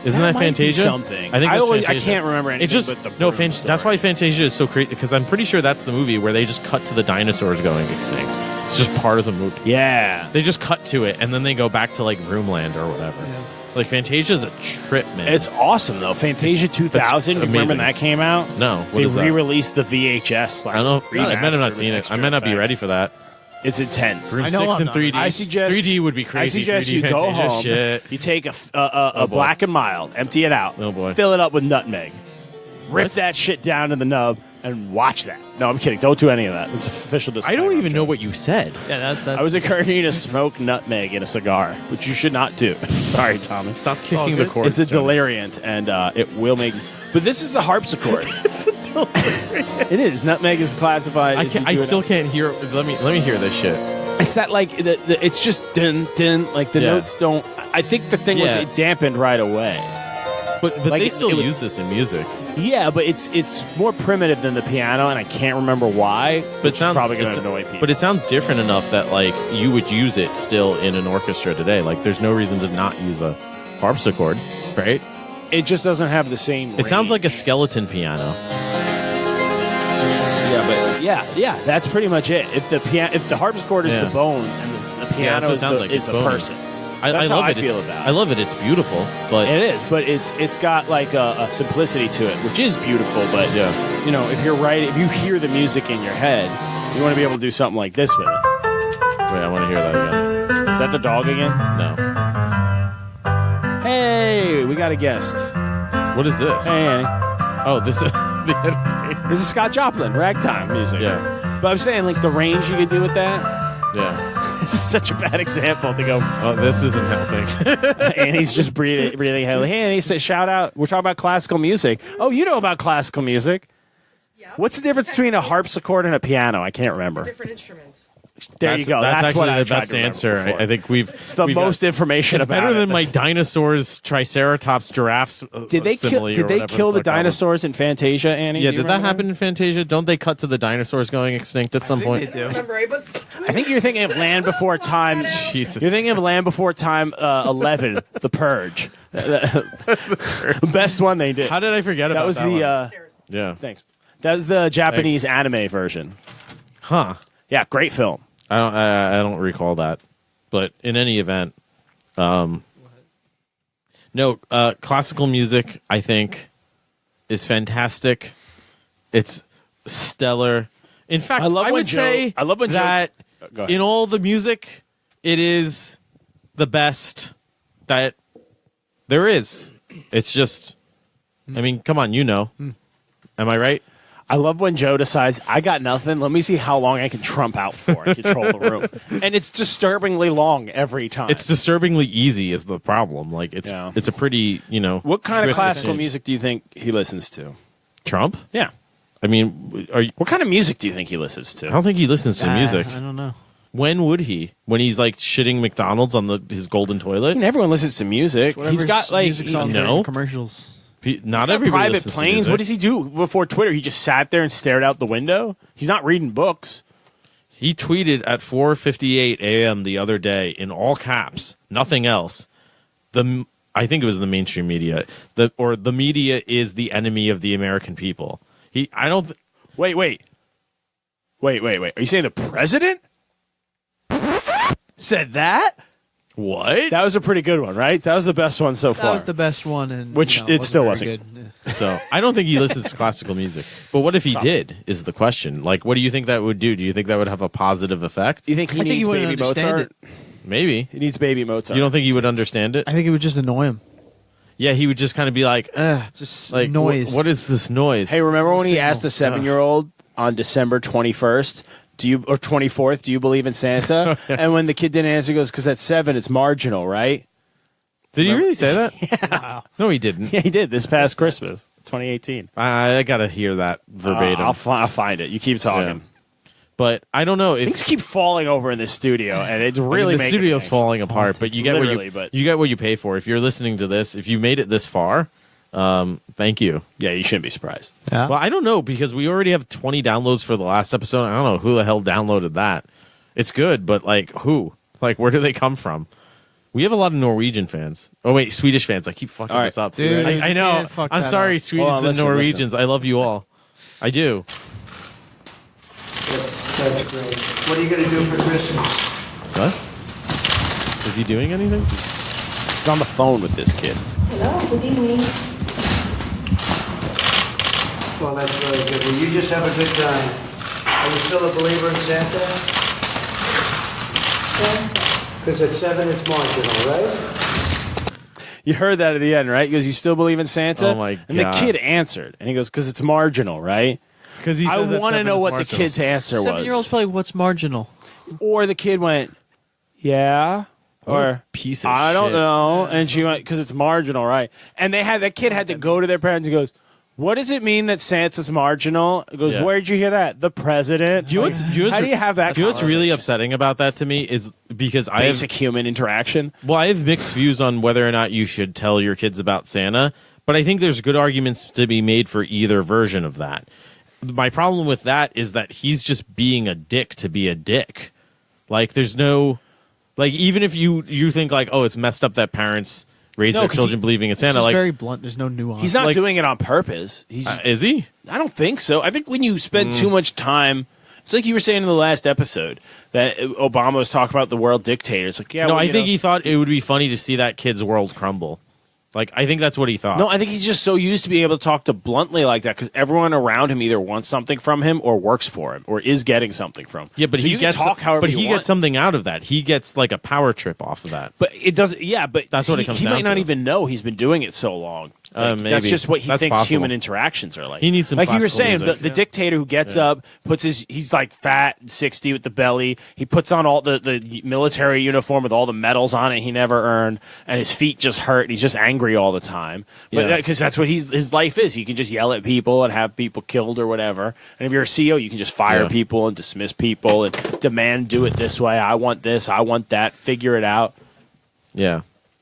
Isn't that might be Fantasia? something. I think that's I Fantasia. can't remember anything. It just but the no. Broom That's story. why Fantasia is so crazy because I'm pretty sure that's the movie where they just cut to the dinosaurs going extinct. It's just part of the movie. Yeah. They just cut to it and then they go back to like Roomland or whatever. Yeah. Like Fantasia's a trip, man. It's awesome though. Fantasia 2000. You remember amazing. when that came out? no. What They is that? re-released the VHS. Like, I don't know. I might have not remastered seen with it. I extra might not be effects. ready for that. It's intense. Room I know 6 I'm in not. 3D. I suggest 3D would be crazy. I suggest 3D you go Fantasia home. shit. You take a Oh, boy. Black and Mild, empty it out. Oh, boy. Fill it up with nutmeg. Rip What? that shit down to the nub and watch that. No, I'm kidding. Don't do any of that. It's official I disclaimer. don't even I'm know joking. what you said. Yeah, that's I was encouraging you to smoke nutmeg in a cigar, which you should not do. Sorry, Thomas. Stop all kicking the good. cords. It's a Johnny. deliriant, and it will make. But this is a harpsichord. It is. Nutmeg is classified. I if can't, you I do it- still can't hear. Let me hear this shit. It's that like it's just din din. Like the Yeah. notes don't. I think the thing was Yeah. it dampened right away. But Like, they it still was- use this in music. Yeah, but it's more primitive than the piano, and I can't remember why. But Which is probably going it's- to annoy people. But it sounds different enough that like you would use it still in an orchestra today. Like there's no reason to not use a harpsichord, right? it just doesn't have the same. It sounds like a range. skeleton piano. Yeah, but yeah, that's pretty much it. If the harpsichord is Yeah. the bones and the that's piano what it is sounds the, like. is It's the bony. person. I That's love how I it. feel It's- about it. I love it. It's beautiful, but It is, but it's got like a simplicity to it, which is beautiful. But yeah. you know, if you hear the music in your head, you want to be able to do something like this with it. Wait, I want to hear that again. Is that the dog again? No. Hey, we got a guest. What is this? Hey, Annie. Oh, this is the editing. This is Scott Joplin, ragtime music. Yeah. But I'm saying, like, the range you could do with that. Yeah. This is such a bad example to go. Oh, this isn't helping. Annie's just breathing heavily. Hey, Annie, say, shout out. We're talking about classical music. Oh, you know about classical music. Yeah. What's the difference between a harpsichord and a piano? I can't remember. Different instruments. There you go. That's actually what I the tried best to remember answer. before. I think we've. It's the we've got- most information It's about better it. than my dinosaurs, triceratops, giraffes. Did they kill? simile or Did they whatever kill the fuck that was. dinosaurs in Fantasia, Annie? Yeah, Do you did that remember happen in Fantasia? Don't they cut to the dinosaurs going extinct at some point? Remember Amos? I think you're thinking of Land Before Time. Jesus. You're thinking of Land Before Time 11, The Purge. The best one they did. How did I forget about That was that the. one? Yeah. Thanks. That was the Japanese anime version. Huh. Yeah, great film. I don't recall that, but in any event, no, classical music I think is fantastic. It's stellar. In fact, I love I when would Joe- say I love when Joe- that Go ahead. in all the music, it is the best that there is. It's just, I mean, come on, you know, am I right? I love when Joe decides, I got nothing. Let me see how long I can trump out for and control the room. And it's disturbingly long every time. It's disturbingly easy is the problem. Like it's Yeah. it's a pretty, you know. What kind of swift classical change. music do you think he listens to? Trump? Yeah. I mean, are you, What kind of music do you think he listens to? I don't think he listens to music. I don't know. When would he? When he's like shitting McDonald's on his golden toilet? Everyone listens to music. He's got like music songs No. in commercials. Not got everybody private listens to planes. music. What does he do before Twitter? He just sat there and stared out the window. He's not reading books. He tweeted at 4:58 a.m. the other day in all caps, nothing else. I think it was the mainstream media. The media is the enemy of the American people. Wait. Are you saying the president said that? What? That was a pretty good one, right? That was the best one so That far. was the best one, and Which you know, it still very wasn't. good. Yeah. So I don't think he listens to classical music. But what if he did? Is the question. Like, what do you think that would do? Do you think that would have a positive effect? Do you think he I think he needs wouldn't baby understand Mozart? Maybe. He needs baby Mozart. You don't think he would understand it? I think it would just annoy him. Yeah, he would just kind of be like, Just like noise. What is this noise? Hey, remember when he Signal. asked a 7-year-old on December 21st, or 24th, do you believe in Santa? And when the kid didn't answer, he goes, because at 7, it's marginal, right? Did he really say that? Yeah. No, he didn't. Yeah, he did this past Christmas, 2018. I gotta hear that verbatim. I'll find it. You keep talking. But I don't know. Things keep falling over in this studio, and it's I mean, really the making studio's me falling apart. But you get Literally, you but- get what you pay for. If you're listening to this, if you made it this far, Thank you. Yeah, you shouldn't be surprised. Yeah. Well, I don't know because we already have 20 downloads for the last episode. I don't know who the hell downloaded that. It's good, but like who? Like where do they come from? We have a lot of Norwegian fans. Oh wait, Swedish fans. I keep fucking this up. Dude, I know. can't fuck I'm that sorry, up. Swedes Hold on, and listen. Norwegians. I love you all. I do. That's great. What are you going to do for Christmas? What? Is he doing anything? He's on the phone with this kid. Hello, good evening. Well, that's really good. Well, you just have a good time. Are you still a believer in Santa? Because at 7 it's marginal, right? You heard that at the end, right? He goes, "You still believe in Santa?" Oh, my And the God. kid answered, and he goes, "Because it's marginal, right?" Because he I says that want to 7 know is what marginal. the kid's answer 7-year-old's was. probably what's marginal. Or the kid went, "Yeah," What a or piece of "I don't shit. know," and she went, "Because it's marginal, right?" And that kid had to go to their parents and goes, "What does it mean that Santa's marginal?" He goes, Yeah. "Where'd you hear that? The president." Do you know what's- Like, do you know how what's- do you have that? Do you know what's really conversation? upsetting about that to me is because I have Basic human interaction. Well, I have mixed views on whether or not you should tell your kids about Santa, but I think there's good arguments to be made for either version of that. My problem with that is that he's just being a dick to be a dick. Like, there's no, like, even if you think like, oh, it's messed up that parents raise No, their 'cause children believing in It's Santa. just Like, very blunt. There's no nuance. He's not Like- doing it on purpose. He's. is he? I don't think so. I think when you spend too much time, it's like you were saying in the last episode that Obama was talking about the world dictators. Like, yeah, No, well, I you think know- he thought it would be funny to see that kid's world crumble. Like, I think that's what he thought. No, I think he's just so used to being able to talk to bluntly like that because everyone around him either wants something from him or works for him or is getting something from him. yeah, but So he you can gets talk however but you he want. gets something out of that. He gets like a power trip off of that. But it doesn't. Yeah, but That's what it comes he down might not to. even know he's been doing it so long. Like, Maybe. That's just what he That's thinks possible. human interactions are like. He needs some like you were classical saying, music. the dictator who gets up, he's like fat, 60 with the belly. He puts on all the military uniform with all the medals on it he never earned, and his feet just hurt. And he's just angry all the time. But Yeah. because that's what his life is. He can just yell at people and have people killed or whatever. And if you're a CEO, you can just fire Yeah. people and dismiss people and demand do it this way. I want this. I want that. Figure it out. Yeah.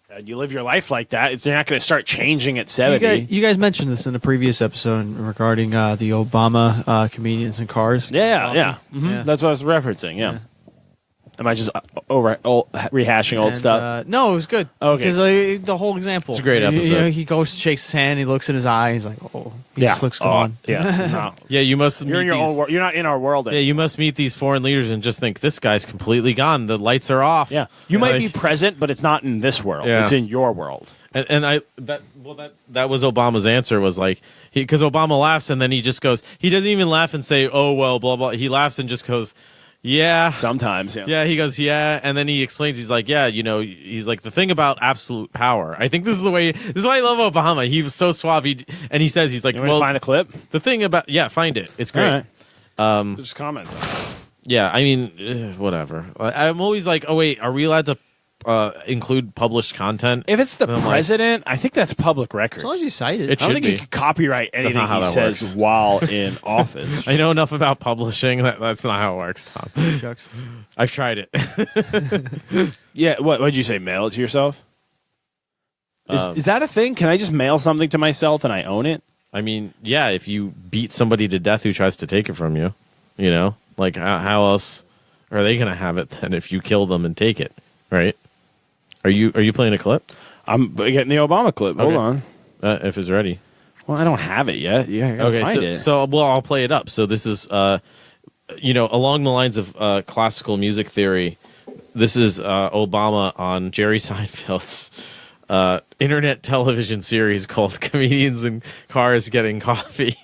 And you live your life like that. They're not going to start changing at You 70. guys mentioned this in a previous episation regarding the Obama comedians and cars. Yeah, yeah. Mhm. Yeah. That's what I was referencing. Yeah. Am I just rehashing old And, stuff? no, it was good. Okay. Because the whole example. It's a great You know, episode. he goes, shakes his hand, he looks in his eye, he's like, oh, he just looks gone. Yeah. No. Yeah, you must You're in meet your own these- world. You're not in our world Yeah, anymore. you must meet these foreign leaders and just think this guy's completely gone. The lights are off. Yeah. You might be Like- present, but it's not in this world. Yeah. It's in your world. and that was Obama's answer was like because Obama laughs and then he just goes. He doesn't even laugh and say, "Oh well, blah blah." He laughs and just goes, "Yeah." Sometimes, yeah. Yeah, he goes, yeah, and then he explains. He's like, yeah, he's like the thing about absolute power. I think this is why I love Obama. He was so suave, and he says, he's like, You want to well, find a clip? the thing about find it. It's great. All right. Just comment on it. Yeah, I mean, whatever. I'm always like, oh wait, are we allowed to include published content? If it's the And I'm like, president, I think that's public record. As long as you cite it. It I don't should think you be. can copyright anything not how he that says works. while in office. I know enough about publishing. That's not how it works, Tom. Shucks. I've tried it. Yeah, what'd you say? Mail it to yourself? Is that a thing? Can I just mail something to myself and I own it? I mean, yeah, if you beat somebody to death who tries to take it from you, like how else are they going to have it then if you kill them and take it, right? Are you playing a clip? I'm getting the Obama clip. Hold Okay. on. If it's ready. Well, I don't have it yet. Yeah, I gotta find it. So I'll play it up. So this is, along the lines of classical music theory. This is Obama on Jerry Seinfeld's internet television series called "Comedians in Cars Getting Coffee,"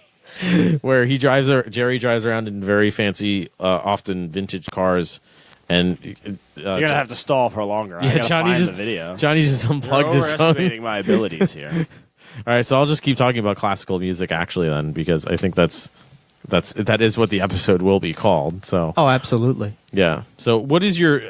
where Jerry drives around in very fancy, often vintage cars, and You're gonna have to stall for longer. I gotta Johnny find just the video. Johnny just unplugged You're his phone. overestimating my abilities here. All right, so I'll just keep talking about classical music actually then, because I think that is what the episode will be called. So Oh, absolutely. yeah. So what is your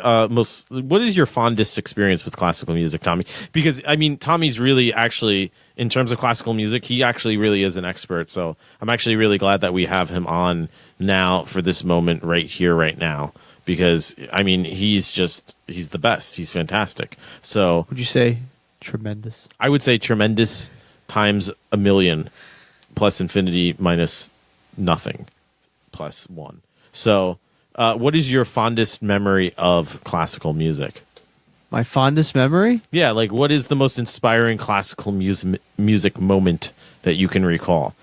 fondest experience with classical music, Tommy? Because I mean, Tommy's really actually, in terms of classical music, he actually really is an expert. So I'm actually really glad that we have him on now for this moment right here, right now. Because I mean, he's the best. He's fantastic. So Would you say tremendous? I would say tremendous times a million plus infinity minus nothing plus 1. So, what is your fondest memory of classical music? My fondest memory? Yeah, like what is the most inspiring classical music moment that you can recall?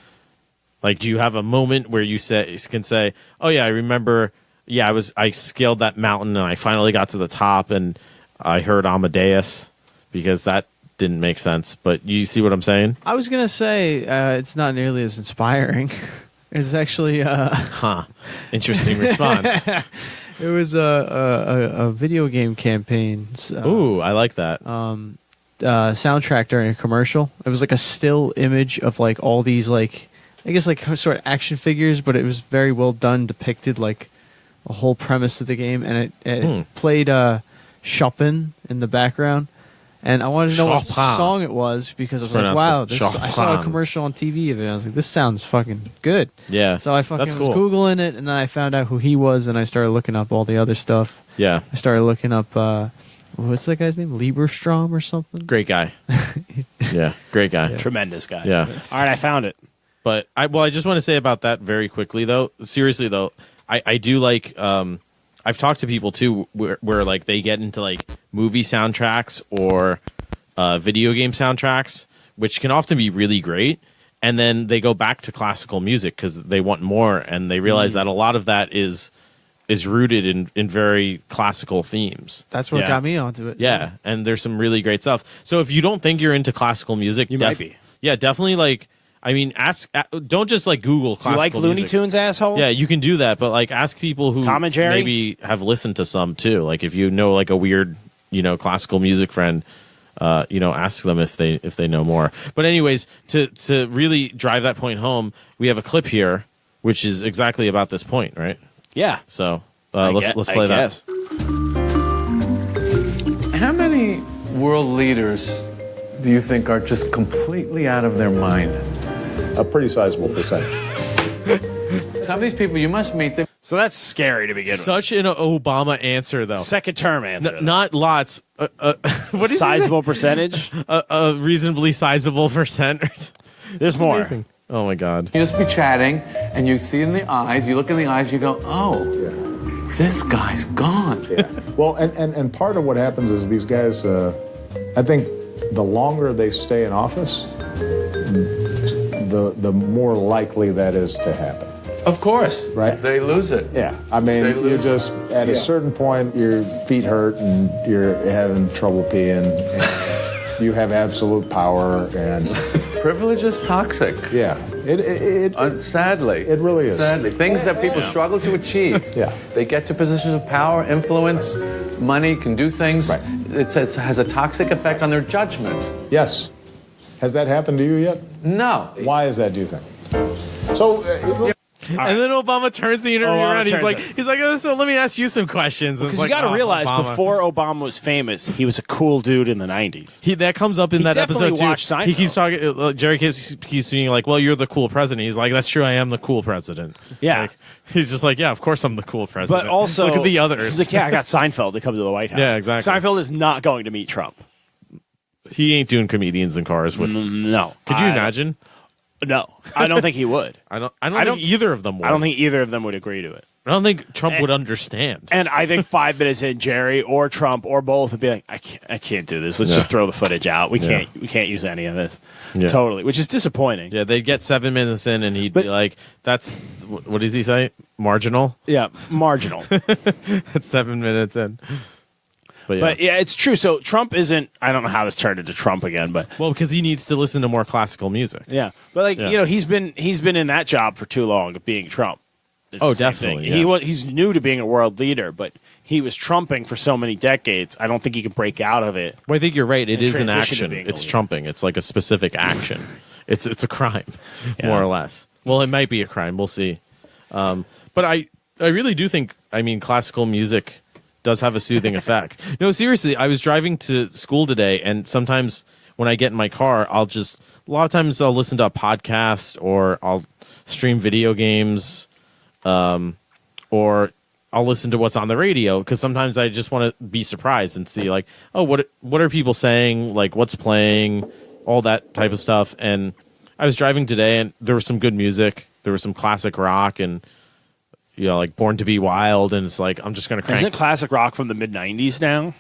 Like, do you have a moment where you can say, "Oh yeah, I remember. Yeah, I scaled that mountain and I finally got to the top and I heard Amadeus," because that didn't make sense. But you see what I'm saying? I was gonna say it's not nearly as inspiring. It's actually Interesting response. it was a video game campaign. Ooh, I like that. Soundtrack during a commercial. It was like a still image of like all these like I guess like sort of action figures, but it was very well done, depicted like a whole premise of the game, and it played Chopin in the background. And I wanted to know what song it was because I was like, wow, I saw a commercial on TV of it. And I was like, this sounds fucking good. Yeah. So I fucking was Googling it, and then I found out who he was, and I started looking up all the other stuff. Yeah. I started looking up, what's that guy's name? Lieberstrom or something? Great guy. Yeah, great guy. Yeah. Tremendous guy. Yeah. All right, I found it. But I just want to say about that very quickly, though. Seriously, though, I do like. I've talked to people too, where like they get into like movie soundtracks or video game soundtracks, which can often be really great, and then they go back to classical music because they want more, and they realize that a lot of that is rooted in very classical themes. That's what got me onto it. Yeah, and there's some really great stuff. So if you don't think you're into classical music, you might be. Yeah, definitely. Like, I mean, don't just like Google classical music. You like Looney Tunes, asshole? Yeah, you can do that, but like ask people who Tom and Jerry? Maybe have listened to some too. Like if you know like a weird, classical music friend, ask them if they know more. But anyways, to really drive that point home, we have a clip here which is exactly about this point, right? Yeah. So let's play that. How many world leaders do you think are just completely out of their mind? A pretty sizable percentage. Some of these people, you must meet them. So that's scary to begin with. Such an Obama answer, though. Second term answer. Not lots. What is sizable percentage? A reasonably sizable percent. There's more. Amazing. Oh, my God. You just be chatting, and you see in the eyes, you look in the eyes, you go, oh, this guy's gone. Yeah. Well, and part of what happens is these guys, I think the longer they stay in office, the more likely that is to happen. Of course. Right? They lose it. Yeah. I mean, you just, at a certain point, your feet hurt and you're having trouble peeing. And you have absolute power and... Privilege is toxic. Yeah. Sadly. It really is. Sadly. Things that people struggle to achieve. Yeah. They get to positions of power, influence, money, can do things. Right. It has a toxic effect on their judgment. Yes. Has that happened to you yet? No. Why is that, do you think? So... And then Obama turns the interview around. He's like, so let me ask you some questions. Because you got to realize, before Obama was famous, he was a cool dude in the 90s. That comes up in that episode too. Seinfeld. He keeps talking. Jerry keeps being like, "Well, you're the cool president." He's like, "That's true. I am the cool president." Yeah. Like, he's just like, "Yeah, of course I'm the cool president." But also, look at the others. He's like, "Yeah, I got Seinfeld to come to the White House." Yeah, exactly. Seinfeld is not going to meet Trump. He ain't doing comedians in cars with. No. Could you imagine? No, I don't think he would. I don't think either of them would. I don't think either of them would agree to it. I don't think Trump would understand. And I think 5 minutes in, Jerry or Trump or both would be like, I can't do this. Let's just throw the footage out. We can't use any of this. Yeah. Totally, which is disappointing. Yeah, they'd get 7 minutes in, and he'd be like, "That's what does he say? Marginal." Yeah, marginal. That's 7 minutes in. But yeah, it's true. So Trump isn't. I don't know how this turned into Trump again, but because he needs to listen to more classical music. Yeah, but he's been in that job for too long of being Trump. Oh, definitely. Yeah. He's new to being a world leader, but he was trumping for so many decades. I don't think he can break out of it. Well, I think you're right. It is an action. It's trumping. It's like a specific action. It's a crime, more or less. Well, it might be a crime. We'll see. But I really do think. I mean, classical music does have a soothing effect. No, seriously, I was driving to school today, and sometimes when I get in my car, a lot of times I'll listen to a podcast or I'll stream video games, or I'll listen to what's on the radio because sometimes I just want to be surprised and see like, oh, what are people saying? Like, what's playing? all that type of stuff. And I was driving today, and there was some good music. There was some classic rock, and like Born to Be Wild. And it's like I'm just gonna crank. Isn't classic rock from the mid-90s now?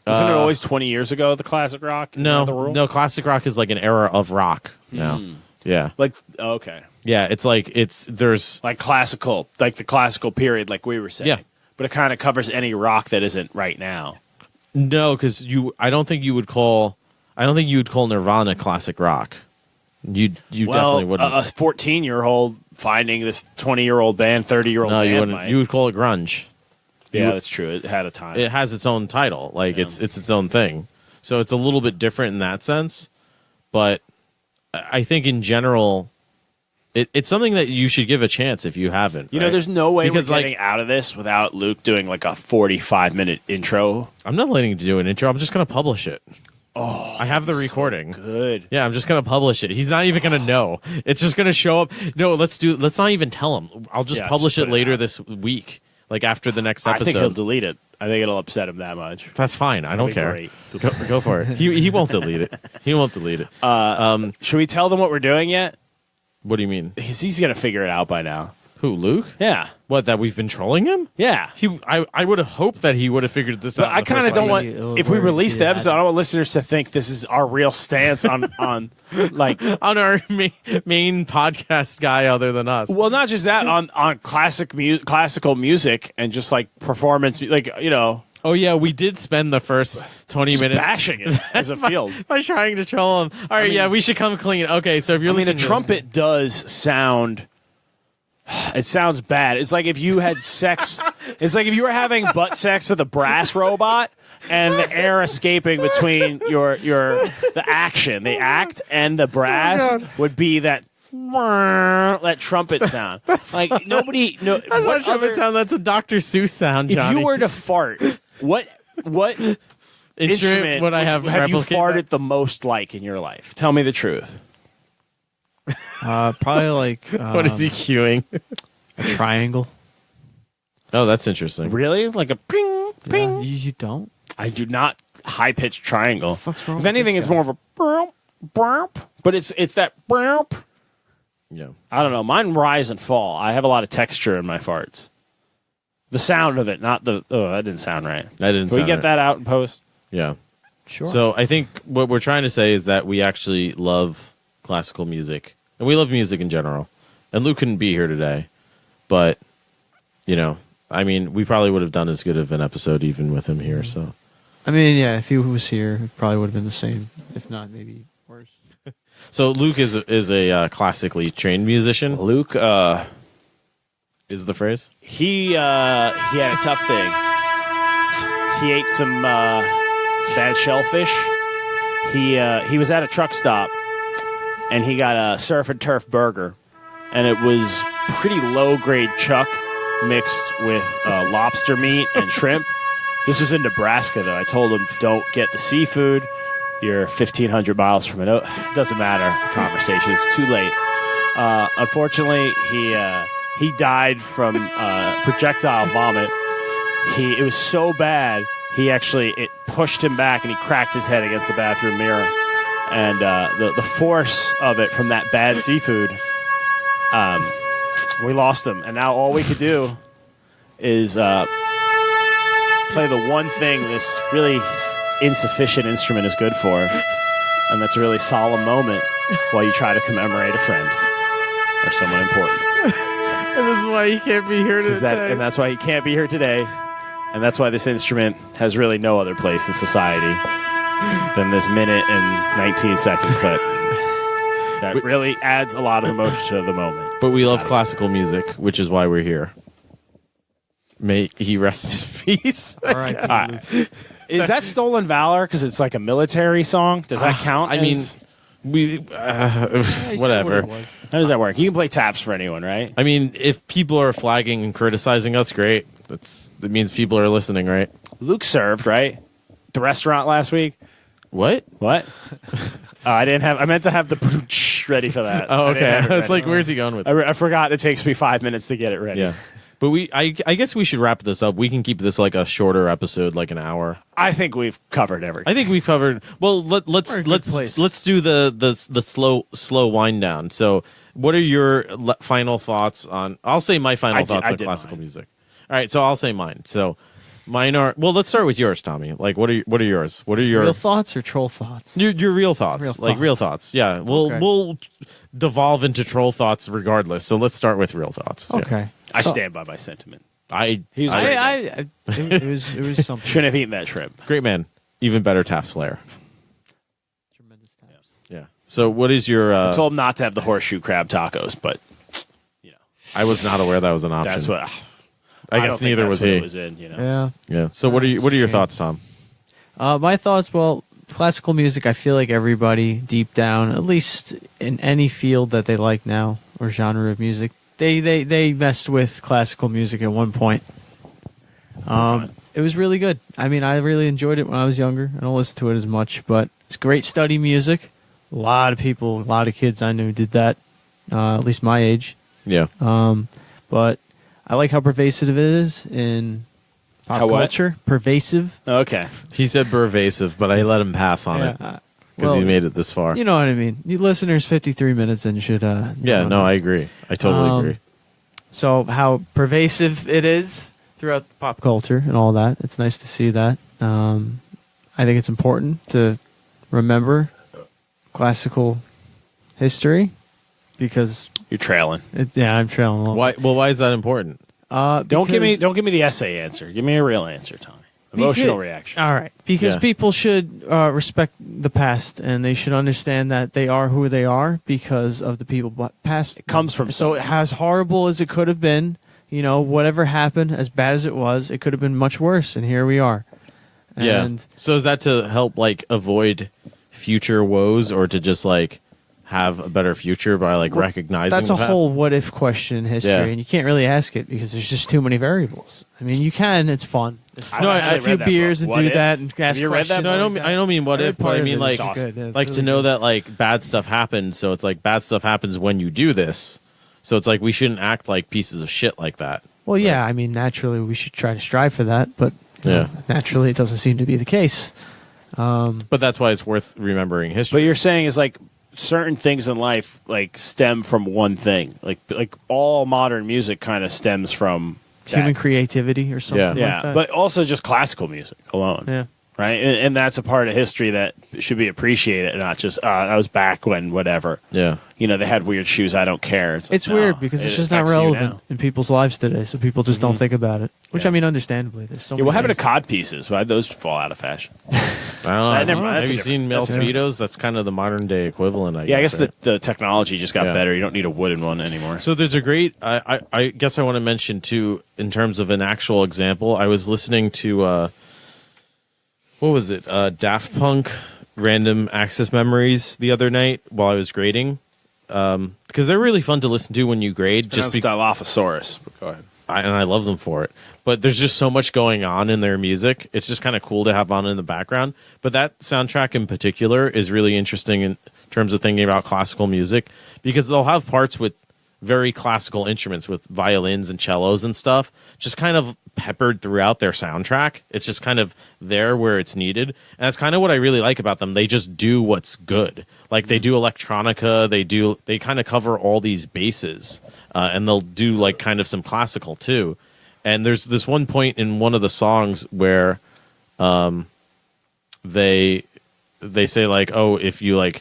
Isn't it always 20 years ago, the classic rock? No, classic rock is like an era of rock now. Yeah. Okay. Yeah, there's like classical, like the classical period, like we were saying. Yeah. But it kind of covers any rock that isn't right now. No, because I don't think you would call Nirvana classic rock. You definitely wouldn't. A 14-year-old finding this 20-year-old band, 30-year-old band. You wouldn't. You would call it grunge. Yeah, that's true. It had a time. It has its own title. Like it's its own thing. So it's a little bit different in that sense. But I think in general, it's something that you should give a chance if you haven't. You know, there's no way we're getting out of this without Luke doing like a 45-minute intro. I'm not letting you do an intro. I'm just going to publish it. Oh, I have the recording. So good. Yeah, I'm just going to publish it. He's not even going to know. It's just going to show up. No, let's not even tell him. I'll just publish it later this week. Like after the next episode. I think he'll delete it. I think it'll upset him that much. That's fine. I don't care. Go for it. He won't delete it. He won't delete it. Should we tell them what we're doing yet? What do you mean? He's going to figure it out by now. Who, Luke? Yeah. What, that we've been trolling him? Yeah. I would have hoped that he would have figured this out. I kind of don't want, if we release the episode, I don't want listeners to think this is our real stance on on our main podcast guy other than us. Well, not just that, on classical music and just like performance, like, you know. Oh, yeah, we did spend the first 20 minutes bashing it as a field. by trying to troll him. All right, we should come clean. Okay, so if you're listening a trumpet does sound... It sounds bad. It's like if you had sex. It's like if you were having butt sex with a brass robot, and the air escaping between the act and the brass would be that trumpet sound. Like nobody. No, that's not trumpet sound. That's a Dr. Seuss sound. Johnny. If you were to fart, what instrument would I have you farted the most like in your life? Tell me the truth. Probably like what is he cueing? A triangle. Oh, that's interesting. Really? Like a ping, ping. Yeah, you don't? I do not high pitched triangle. If anything, it's guy? more of a burp, burp. But it's that burp. Yeah. I don't know. Mine rise and fall. I have a lot of texture in my farts. The sound of it, not the. Oh, that didn't sound right. Can we get that out in post? Yeah. Sure. So I think what we're trying to say is that we actually love classical music, and we love music in general. And Luke couldn't be here today, but I mean, we probably would have done as good of an episode even with him here. So, I mean, yeah, if he was here, it probably would have been the same, if not maybe worse. So Luke is a classically trained musician. Luke is the phrase. He had a tough thing. He ate some bad shellfish. He was at a truck stop, and he got a surf and turf burger, and it was pretty low grade chuck mixed with lobster meat and shrimp. This was in Nebraska, though. I told him, don't get the seafood. You're 1,500 miles from it. It doesn't matter. Conversation. It's too late. Unfortunately, he died from projectile vomit. It was so bad. It pushed him back, and he cracked his head against the bathroom mirror. And the force of it from that bad seafood, we lost him. And now all we could do is play the one thing this really insufficient instrument is good for, and that's a really solemn moment while you try to commemorate a friend or someone important. And this is why he can't be here today. And that's why he can't be here today. And that's why this instrument has really no other place in society than this minute and 19-second clip. That really adds a lot of emotion to the moment. But we love classical music, which is why we're here. May he rest in peace. All right. Is that Stolen Valor because it's like a military song? Does that count? I mean, whatever. How does that work? You can play taps for anyone, right? I mean, if people are flagging and criticizing us, great. That means people are listening, right? Luke served, right? The restaurant last week. What? I didn't have. I meant to have the ready for that. Oh, okay. It's like, where's he going with it? I forgot it takes me 5 minutes to get it ready. Yeah. But I guess we should wrap this up. We can keep this like a shorter episode, like an hour. I think we've covered everything. I think we've covered. Well, let's do the slow wind down. So, what are your final thoughts on? I'll say my final thoughts on classical music. All right, so I'll say mine. So, mine are. Well, let's start with yours, Tommy. Like, what are yours? What are your real thoughts or troll thoughts? Your real thoughts, real thoughts. Yeah, we'll devolve into troll thoughts regardless. So let's start with real thoughts. Okay. Yeah. I stand by my sentiment. It was something. Shouldn't have eaten that shrimp. Great man. Even better taps player. Tremendous taps. Yeah. So what is your... I told him not to have the horseshoe crab tacos, but, I was not aware that was an option. that's what... I guess neither was he. It was in, Yeah. So what are your thoughts, Tom? My thoughts, well, classical music, I feel like everybody deep down, at least in any field that they like now or genre of music, they messed with classical music at one point. It was really good. I mean, I really enjoyed it when I was younger. I don't listen to it as much, but it's great study music. A lot of people, a lot of kids I knew did that, at least my age. Yeah. But I like how pervasive it is in pop culture. Pervasive. Okay. He said pervasive, but I let him pass on it because he made it this far. You know what I mean. You listeners, 53 minutes and should... I agree. I totally agree. So how pervasive it is throughout pop culture and all that. It's nice to see that. I think it's important to remember classical history because... You're trailing. I'm trailing a little. Why? Well, why is that important? Don't give me the essay answer. Give me a real answer, Tommy. Emotional reaction. All right, because people should respect the past, and they should understand that they are who they are because of the people past. It comes from so as horrible as it could have been, whatever happened, as bad as it was, it could have been much worse, and here we are. And So is that to help avoid future woes, or to just have a better future by recognizing that's the a past? whole what if question in history, and you can't really ask it because there's just too many variables. I mean, you can. It's fun. A few beers and do that and ask you read that questions. book? I don't mean what if, but I mean to know that bad stuff happens. So it's bad stuff happens when you do this. So it's we shouldn't act like pieces of shit like that. Well, yeah. I mean, naturally we should try to strive for that, but naturally it doesn't seem to be the case. But that's why it's worth remembering history. But you're saying is certain things in life stem from one thing. Like all modern music kind of stems from human creativity or something like that. But also just classical music alone. Yeah. Right? And that's a part of history that should be appreciated and not just, that was back when whatever. Yeah. They had weird shoes, I don't care. It's weird because it's just not relevant in people's lives today, so people just don't think about it. Which, I mean, understandably. There's so many what happened to things. cod pieces? Why did those fall out of fashion? I don't know. Have you seen Mel Speedos? That's kind of the modern day equivalent, I guess. I guess the technology just got better. You don't need a wooden one anymore. So there's a great, I guess I want to mention too, in terms of an actual example, I was listening to, what was it? Daft Punk Random Access Memories the other night while I was grading. Because they're really fun to listen to when you grade. Just Dilophosaurus. Go ahead. And I love them for it. But there's just so much going on in their music. It's just kind of cool to have on in the background. But that soundtrack in particular is really interesting in terms of thinking about classical music because they'll have parts with very classical instruments with violins and cellos and stuff just kind of peppered throughout their soundtrack. It's just kind of there where it's needed. And that's kind of what I really like about them. They just do what's good. They do electronica. They kind of cover all these bases. And they'll do kind of some classical too. And there's this one point in one of the songs where they say oh, if you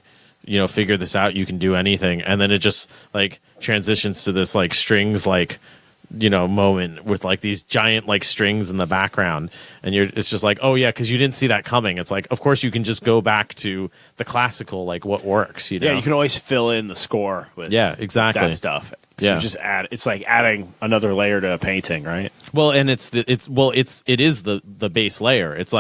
figure this out, you can do anything. And then it just transitions to this strings moment with these giant strings in the background, and it's just oh yeah, because you didn't see that coming. It's of course you can just go back to the classical what works. You can always fill in the score with exactly that stuff. Yeah, you just add. It's like adding another layer to a painting, right? Well, and it is the base layer. It's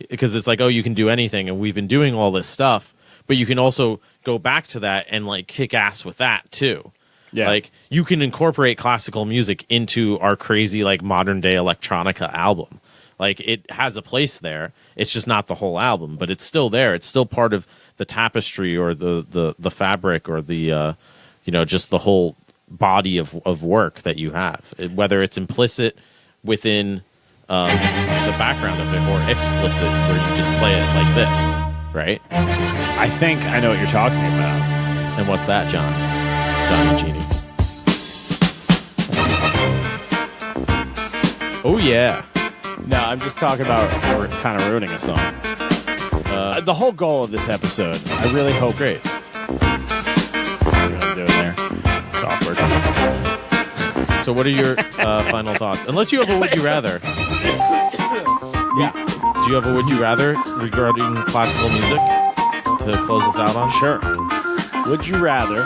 because it's oh, you can do anything, and we've been doing all this stuff, but you can also go back to that and kick ass with that too. Yeah. You can incorporate classical music into our crazy modern day electronica album. It has a place there. It's just not the whole album, but it's still there. It's still part of the tapestry or the fabric or the just the whole body of work that you have, whether it's implicit within the background of it or explicit where you just play it like this, right? I think I know what you're talking about. And what's that, Johnny Genie? Oh yeah. No, I'm just talking about kind of ruining a song. The whole goal of this episode, I really hope. Great. What are you doing there? It's awkward. So what are your final thoughts? Unless you have a would you rather. Yeah. Do you have a would you rather regarding classical music to close us out on? Sure. Would you rather?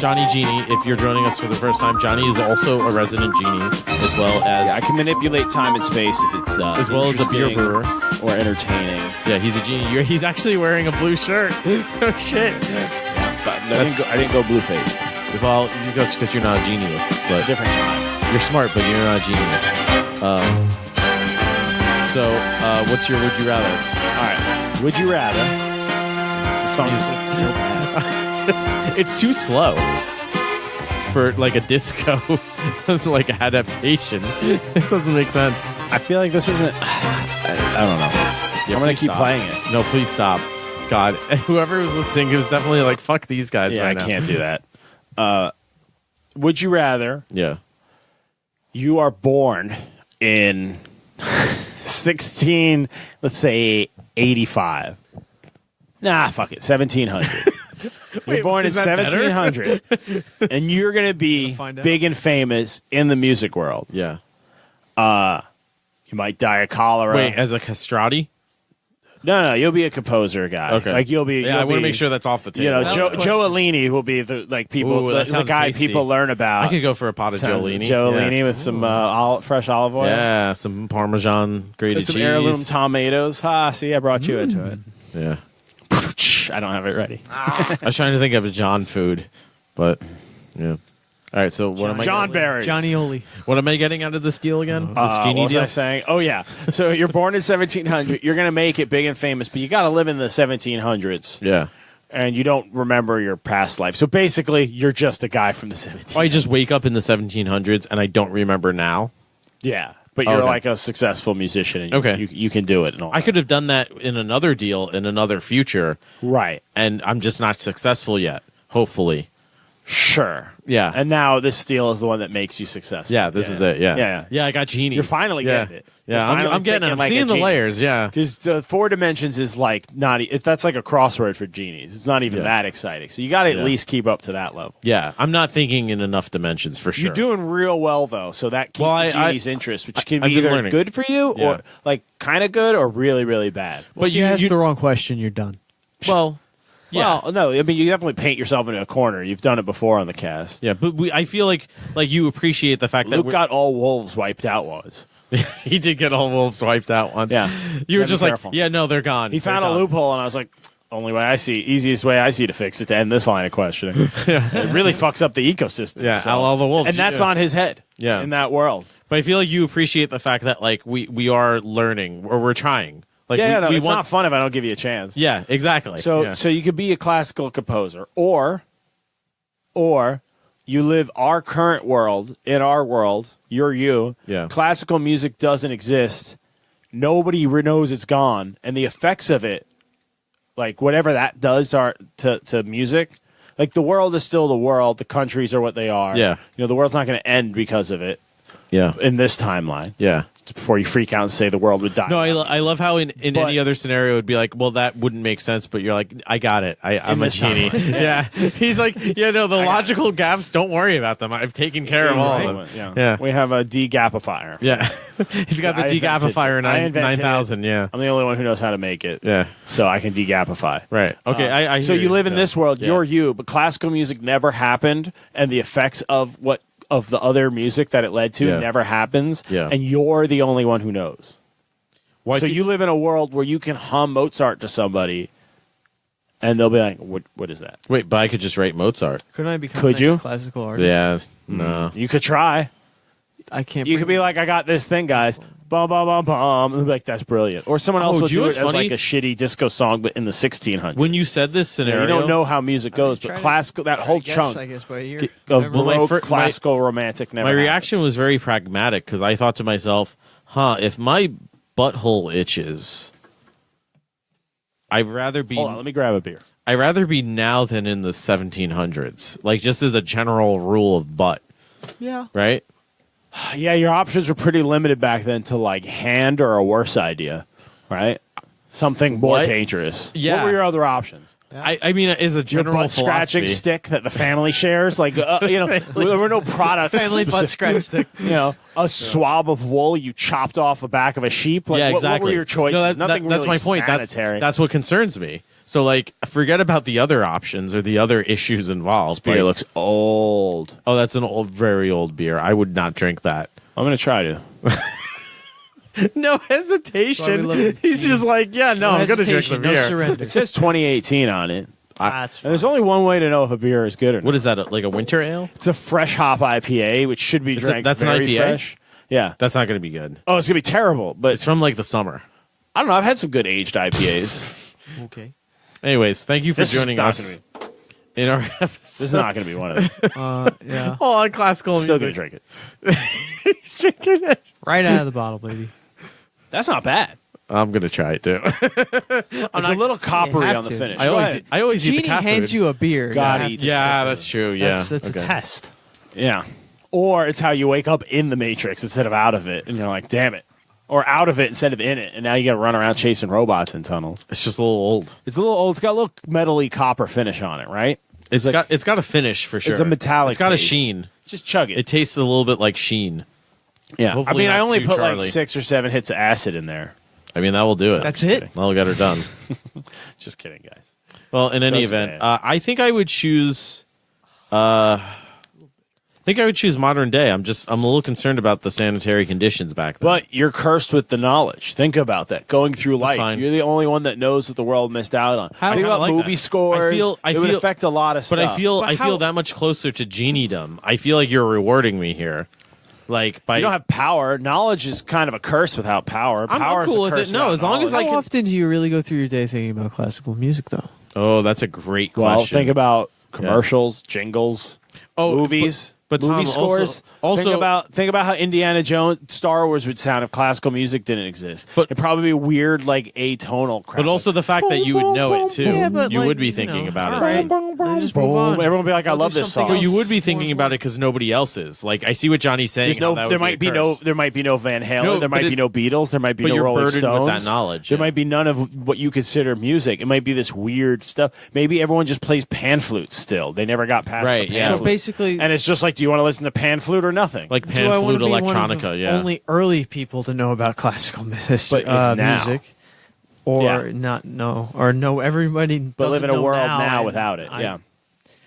Johnny Genie, if you're joining us for the first time, Johnny is also a resident genie, as well as... Yeah, I can manipulate time and space if it's as well as a beer brewer. Or entertaining. Yeah, he's a genie. He's actually wearing a blue shirt. Oh, shit. Yeah, but I didn't go blue face. Well, that's because you're not a genius. But Different time. you're smart, but you're not a genius. So, what's your would you rather? All right. Would you rather? The song is so bad. It's too slow for like a disco like adaptation. It doesn't make sense. I feel like this isn't. I don't know. Yeah, I'm gonna please keep stop. playing it. No, please stop. God, whoever was listening, it was definitely like, "Fuck these guys!" Yeah, right I now. can't do that. Would you rather? Yeah. You are born in 16, let's say 85. Nah, fuck it, 1700. You're born in is that better? 1700, and you're gonna be find out. big and famous in the music world. Yeah. You might die of cholera. Wait, as a castrati? No, you'll be a composer guy. Okay. Like you'll be. Yeah, I want to make sure that's off the table. You know, That Joe, was a Joe question. Alini will be the people, Ooh, that the sounds guy tasty. people learn about. I could go for a pot of Sounds- Jolini. Joe Yeah. Alini with some fresh olive oil. Yeah, some Parmesan grated And some cheese. heirloom tomatoes. Ha, see, I brought you into it. Yeah. I don't have it ready. I was trying to think of a John food, but yeah. All right, so what am I? John getting, Berries. Johnny Oli. What am I getting out of this deal again? This genie what was deal? I saying? Oh, yeah. So you're born in 1700. You're going to make it big and famous, but you got to live in the 1700s. Yeah. And you don't remember your past life. So basically, you're just a guy from the 1700s. I just wake up in the 1700s and I don't remember now. Yeah. But you're Okay. like a successful musician. And Okay. you can do it. And all I that. could have done that in another deal in another future, Right. and I'm just not successful yet. Hopefully. Sure. Yeah. And now this deal is the one that makes you successful. Yeah, this is it. Yeah. Yeah. Yeah, I got genie. You're finally yeah. getting it. Yeah, I'm getting it. I'm seeing the layers. Yeah. Because the 4 dimensions is like not. That's like a crossword for genies. It's not even Yeah. that exciting. So you got to at Yeah. least keep up to that level. Yeah. I'm not thinking in enough dimensions for sure. You're doing real well though, so that keeps Well, the I- genie's interest, which can I've be been either learning. good for you Yeah. or like kind of good or really really bad. But if you ask the wrong question, you're done. Well, yeah. Well, no, I mean you definitely paint yourself into a corner. You've done it before on the cast. Yeah, but I feel like you appreciate the fact that Luke got all wolves wiped out once. he did get all wolves wiped out once. Yeah. You were Gotta just be like, careful. yeah, no, they're gone. He They're found a gone. loophole, and I was like, easiest way I see to fix it to end this line of questioning. It really fucks up the ecosystem. Yeah, so. all the wolves. And that's Yeah. on his head. Yeah. in that world. But I feel like you appreciate the fact that like we are learning or we're trying. Like Yeah, we it's want, not fun if I don't give you a chance. Yeah, exactly. So yeah. so you could be a classical composer, or you live our current world. In our world, you're you. Yeah. Classical music doesn't exist. Nobody knows it's gone, and the effects of it, like whatever that does to music, like the world is still the world. The countries are what they are. Yeah. You know, the world's not going to end because of it yeah, in this timeline. yeah. Before you freak out and say the world would die. No, I love how in But- any other scenario it would be like, well, that wouldn't make sense, but you're like, I got it. I'm a this genie. yeah. He's like, yeah, no, the logical gaps, don't worry about them. I've taken care of all of them. Yeah. Yeah. We have a degapifier. Yeah. He's got the I invented degapifier it. I invented 9000. Yeah. I'm the only one who knows how to make it. Yeah. So I can degapify. Right. Okay. I So hear you live in Yeah. this world, Yeah. you're you, but classical music never happened, and the effects of the other music that it led to Yeah. never happens, Yeah. and you're the only one who knows. Well, I so think- you live in a world where you can hum Mozart to somebody, and they'll be like, "What is that?" Wait, but I could just write Mozart. Couldn't I become Could the next you? classical artist? Yeah. No. You could try. I can't. You could be like, I got this thing, guys. Bum, bum, bum, bum. And be like, that's brilliant. Or someone else would do you do know it what's as funny? like a shitty disco song, but in the 1600s. When you said this scenario, you don't know how music goes, but classical, that whole chunk I guess, but you're, of remember my Baroque, classical, romantic never my reaction happens. was very pragmatic because I thought to myself, if my butthole itches, I'd rather be. Hold on, let me grab a beer. I'd rather be now than in the 1700s. Like, just as a general rule of butt, yeah. right? Yeah, your options were pretty limited back then to like hand or a worse idea, right? Something more What? dangerous. Yeah. What were your other options? I mean, as a Your general butt scratching philosophy, stick that the family shares, like there were no products. Family butt scratch stick. A swab of wool you chopped off the back of a sheep. Like, yeah, what exactly. were your choices? No, Nothing that's really my point. sanitary. That's what concerns me. So, like, forget about the other options or the other issues involved. beer Like, looks old. oh, that's an old, very old beer. I would not drink that. I'm gonna try to. No Why we hesitation. love- He's just like, yeah, no, I'm gonna drink the hesitation, no beer. surrender. It says 2018 on it. That's And there's only one way to know if a beer is good or not. What is that? Like a winter ale? It's a fresh hop IPA, which should be drank that's an very IPA? fresh. Yeah. That's not gonna be good. Oh, it's gonna be terrible. But It's from like the summer. I don't know. I've had some good aged IPAs. okay. Anyways, thank you for This is joining not us gonna in our episode. This is not gonna be one of them. Yeah. Oh, on classical Still gonna music. drink it. He's drinking it. Right out of the bottle, baby. That's not bad. I'm gonna try it too. It's a little coppery have on the to. finish. I Go always ahead. eat the Genie cat hands food. you a beer. Gotta you eat have to Yeah, sip that's it. true. Yeah, That's okay. a test. Yeah. Or it's how you wake up in the Matrix instead of out of it, and you're like, damn it. Or out of it instead of in it, and now you got to run around chasing robots in tunnels. It's just a little old. It's a little old. It's got a little metally copper finish on it, right? It's like- got a finish for sure. a metallic It's got taste. a sheen. Just chug it. It tastes a little bit like sheen. Yeah. I hopefully mean, I not only too put Charlie. like 6 or 7 hits of acid in there. I mean, that will do it. That's it. That'll get her done. Just kidding, guys. Well, in any That's event, bad. I think I would choose. I think I would choose modern day. I'm a little concerned about the sanitary conditions back then. But you're cursed with the knowledge. Think about that. Going through life, fine. you're the only one that knows what the world missed out on. How- Think I about like movie that. scores. I it would feel- affect a lot of stuff. But I feel But I how- feel that much closer to geniedom. I feel like you're rewarding me here. Like by you don't have power. Knowledge is kind of a curse without power. I'm Power cool is a with curse it. No, without as long as knowledge. I How can- often do you really go through your day thinking about classical music, though? Oh, that's a great Well, question. think about commercials, jingles, movies. but movie Tom, scores. also- think about how Indiana Jones, Star Wars would sound if classical music didn't exist. But- it'd probably be weird, like atonal crap. But also the fact that you would know it too. Yeah, but you like, would be you thinking know, about all it. right. Then just boom. move on. Everyone would be like, "I Go love do this something song." But you else. would be thinking about it because nobody else is. Like I see what Johnny's saying. There's how that would there be a might be no, curse. there might be no Van Halen. No, there but might be it's- no Beatles. There might be but no you're Rolling burdened with Stones. that knowledge, There yeah. might be none of what you consider music. It might be this weird stuff. Maybe everyone just plays pan flute still. They never got past Right, the pan yeah. So flute. basically, And it's just like, do you want to listen to pan flute or nothing? Like do I pan wanna flute be one of electronica. the Yeah. only early people to know about classical music, But it's now. music, or Yeah. not know, or know everybody, but live doesn't in a know world now and without it. I- Yeah.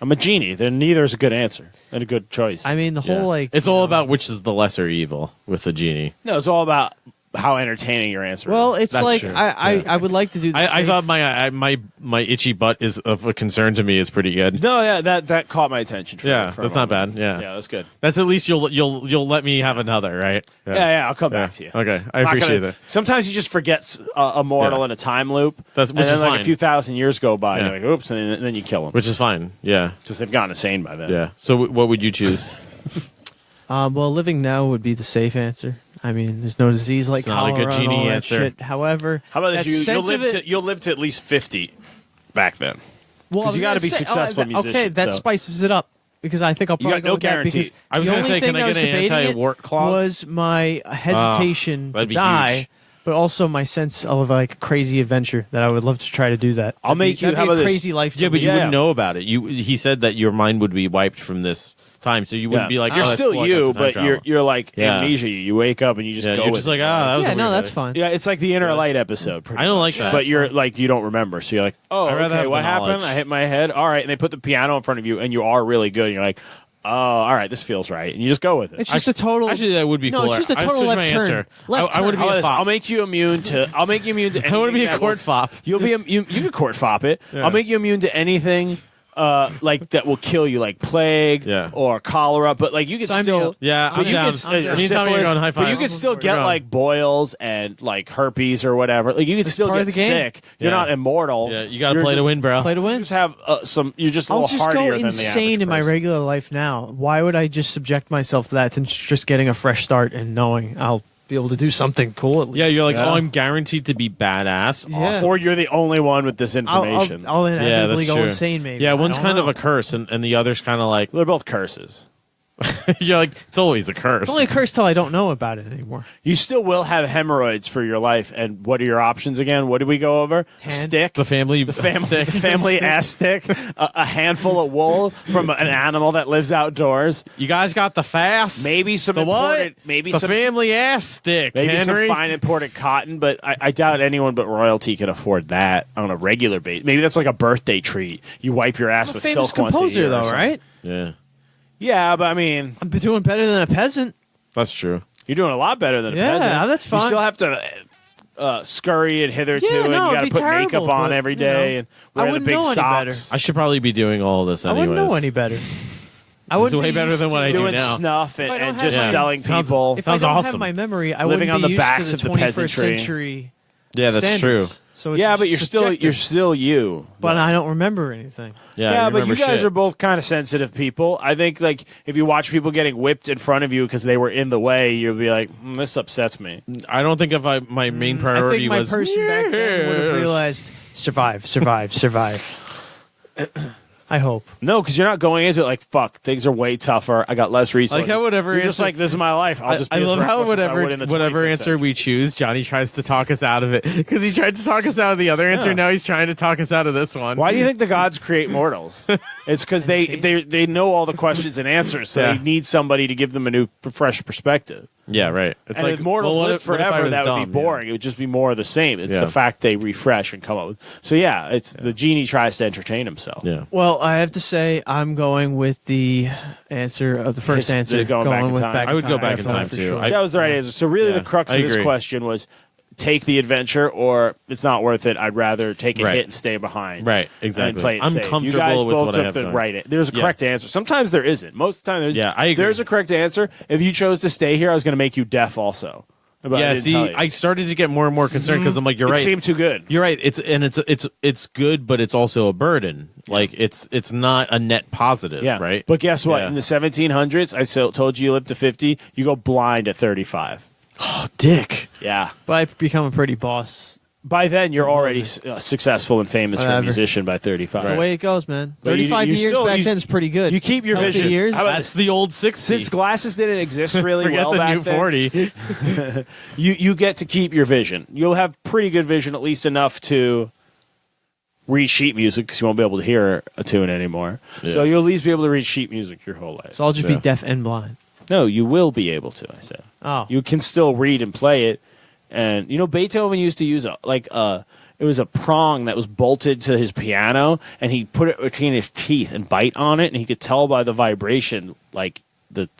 I'm a genie. Then neither is a good answer and a good choice. I mean, the Yeah. whole like it's you all know- about which is the lesser evil with the genie. no, it's all about how entertaining your answer Well, is. it's That's like true. I would like to do. The I safe- thought my itchy butt is of a concern to me is pretty good. No, yeah, that caught my attention. For Yeah, for a that's not moment. bad. Yeah. Yeah, that's good. That's at least you'll let me have another, right? Yeah, I'll come Yeah. back to you. Okay, I I'm not appreciate gonna- that. Sometimes you just forget a mortal Yeah. in a time loop, That's- and which then is like fine. a few thousand years go by, and Yeah. you're like, oops, and then you kill them. Which is fine. Yeah. Because they've gone insane by then. Yeah. So what would you choose? Well, living now would be the safe answer. I mean, there's no disease like It's not a cholera good and genie all that answer. shit. However, How about that this? You'll sense live of it- you'll live to at least 50 back then. Well, 'cause you gotta be successful Okay, musician, that so- spices it up because I think I'll You probably got go no with that guarantee. because I was the gonna only say, can thing I that get was an debating it anti-wart clause? was my hesitation to that'd be die, huge. but also my sense of like crazy adventure that I would love to try to do that. I'll make you- that'd how be a about this? crazy life. Yeah, to but you lead. wouldn't know about it. He said that your mind would be wiped from this time, so you wouldn't be like, you're oh, that's still cool, I you, got the time but travel. you're like Yeah. amnesia. You wake up and you just Yeah, go you're with just it. like, that was Yeah, a no, weird that's day. fine. Yeah, it's like the Inner Light episode. Pretty I don't much. like that. But you're like you don't remember, so you're like, oh, I'd rather okay, have what the happened? knowledge. I hit my head. All right, and they put the piano in front of you, and you are really good. And you're like, oh, all right, this feels right, and you just go with it. It's just a total. Actually, that would be no, cooler. it's just a I'd total switch left my turn. answer. Left I want to turn. be How about a this? fop. I'll make you immune to. I'll make you immune to. I want to be anything a that court will- fop. You'll be you can court fop it. Yeah. I'll make you immune to anything like that will kill you, like plague Yeah. or cholera. But like you can Sign me still, up. Yeah, but I'm you down. can Anytime you're going high but you five. can still get We're like boils and like herpes or whatever. Like you can still part get of the game. sick. You're Yeah. not immortal. Yeah, you got to You're play to just- win, bro. Play to You win. just have some. You're just a I'll little just hardier go than the insane average in my person. regular life now. Why would I just subject myself to that since just getting a fresh start and knowing I'll be able to do something cool at least? Yeah, you're like, Yeah. oh, I'm guaranteed to be badass. Yeah. Or you're the only one with this information. I'll Yeah, inevitably that's go true. insane, maybe. Yeah, I one's don't kind of know. a curse, and the other's kind of like, They're both curses. you're like, it's always a curse. It's only a curse till I don't know about it anymore. You still will have hemorrhoids for your life. And what are your options again? What did we go over? Hand. Stick. the family, Family ass stick, a handful of wool from an animal that lives outdoors. You guys got the fast. Maybe some the what? imported, maybe the some family ass stick. maybe Henry. some fine imported cotton. But I doubt anyone but royalty can afford that on a regular basis. Maybe that's like a birthday treat. You wipe your ass I'm a with famous silk once a composer, year or though, something. right? Yeah, Yeah, but I mean, I'm doing better than a peasant. that's true. you're doing a lot better than a Yeah, peasant. that's You fine. still have to scurry and hitherto, Yeah, and no, you got to it'd be put makeup terrible, on but, every you day know, and I wear the wouldn't big know any better. socks. I should probably be doing all this I anyways. wouldn't know any better. I It's wouldn't way be better used than what to I it. do Doing now. snuff If I and don't have just my- selling Sounds- people. If I Sounds don't awesome. have my memory, I Living wouldn't on be the used backs to of the the 21st peasantry. century. Yeah, that's standards. true. So it's Yeah, but you're subjective. still you. But I don't remember anything. Yeah, But you remember guys shit. are both kind of sensitive people. I think like if you watch people getting whipped in front of you because they were in the way, you'll be like, this upsets me. I don't think if my main I priority think my was person back then would have Yes. realized survive. I hope. No, because you're not going into it like, fuck, things are way tougher. I got less resources. Like how whatever You're just answer- like, this is my life. I'll just be I as love how reckless as I would in the whatever 25th answer century. we choose, Johnny tries to talk us out of it because he tried to talk us out of the other answer. Yeah. Now he's trying to talk us out of this one. Why do you think the gods create mortals? It's because they know all the questions and answers, so Yeah. they need somebody to give them a new, fresh perspective. Yeah, right. It's And like if mortals well, lived what if I forever, was that would be dumb? boring. It would just be more of the same. It's Yeah. the fact they refresh and come up with. So yeah, it's the genie tries to entertain himself. Yeah. Well, I have to say I'm going with the answer of the first It's answer. going back in with time. I would go back in in time, for too. sure. I- That was the right answer. So really, Yeah, the crux I of this agree. question was: take the adventure, or it's not worth it. I'd rather take a Right. hit and stay behind. Right, And exactly. play it I'm safe. You comfortable guys with both what I took have the going. right. There's a Yeah. correct answer. Sometimes there isn't. Most of the time, Yeah, I agree. there's a correct answer. If you chose to stay here, I was going to make you deaf also. But I Yeah, didn't see, tell you. I started to get more and more concerned because I'm like, you're it right. seemed too good. You're right. It's good, but it's also a burden. Like it's not a net positive. Yeah, Right. But guess what? Yeah. In the 1700s, I told you live to 50. You go blind at 35. Oh, dick. Yeah. But I become a pretty boss. By then, you're already successful and famous for a Whatever. musician by 35. That's the way it goes, man. But you- 35 you years still- back you- then is pretty good. You keep your Healthy vision. years. How about That's the old 60. Since glasses didn't exist really Forget well the back new then, 40. you get to keep your vision. You'll have pretty good vision, at least enough to read sheet music because you won't be able to hear a tune anymore. Yeah. So you'll at least be able to read sheet music your whole life. So I'll just Yeah. be deaf and blind. No, you will be able to, I said. Oh. You can still read and play it. And, Beethoven used to use it was a prong that was bolted to his piano, and he put it between his teeth and bite on it, and he could tell by the vibration, like, the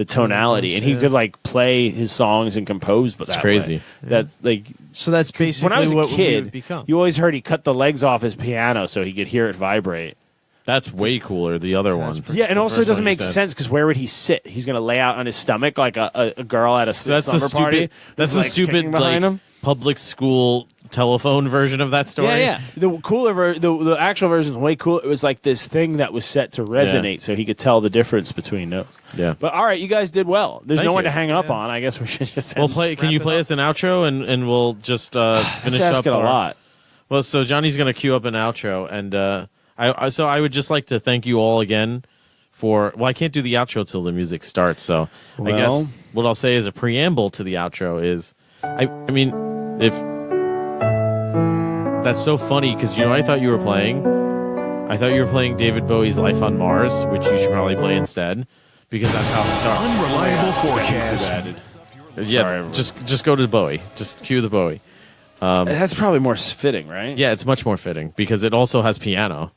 tonality. And he Yeah. could, like, play his songs and compose but That's that crazy. way. That's, like... So that's basically When I was what a we kid, would become. you always heard he cut the legs off his piano so he could hear it vibrate. That's way cooler. The other one. Yeah, and The also it first doesn't one you make said. sense because where would he sit? He's going to lay out on his stomach like a girl at a So that's the slumber party. stupid. That's with the legs stupid kicking behind like him. public school telephone version of that story. Yeah. The cooler, the actual version is way cool. It was like this thing that was set to resonate, so he could tell the difference between notes. Yeah. But all right, you guys did well. There's Thank no one you. to hang up Yeah. on. I guess we should just. Well, can you play us an outro and we'll just finish That's up asking a lot. Well, so Johnny's going to cue up an outro, and I would just like to thank you all again for. Well, I can't do the outro till the music starts, so I Well. guess what I'll say as a preamble to the outro is, I mean, if that's so funny because I thought you were playing. I thought you were playing David Bowie's "Life on Mars," which you should probably play instead because that's how it starts. Unreliable forecast. Yeah, Sorry. just go to Bowie. Just cue the Bowie. That's probably more fitting, right? Yeah, it's much more fitting because it also has piano.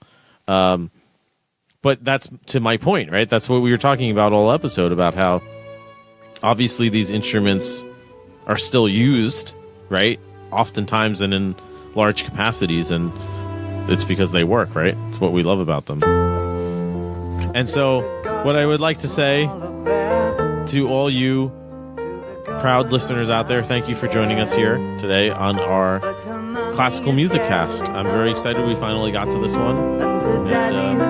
But that's to my point, right? That's what we were talking about all episode about how obviously these instruments are still used, right? Oftentimes and in large capacities, and it's because they work, right? It's what we love about them. And so, what I would like to say to all you proud listeners out there, thank you for joining us here today on our classical music cast. I'm very excited we finally got to this one. And,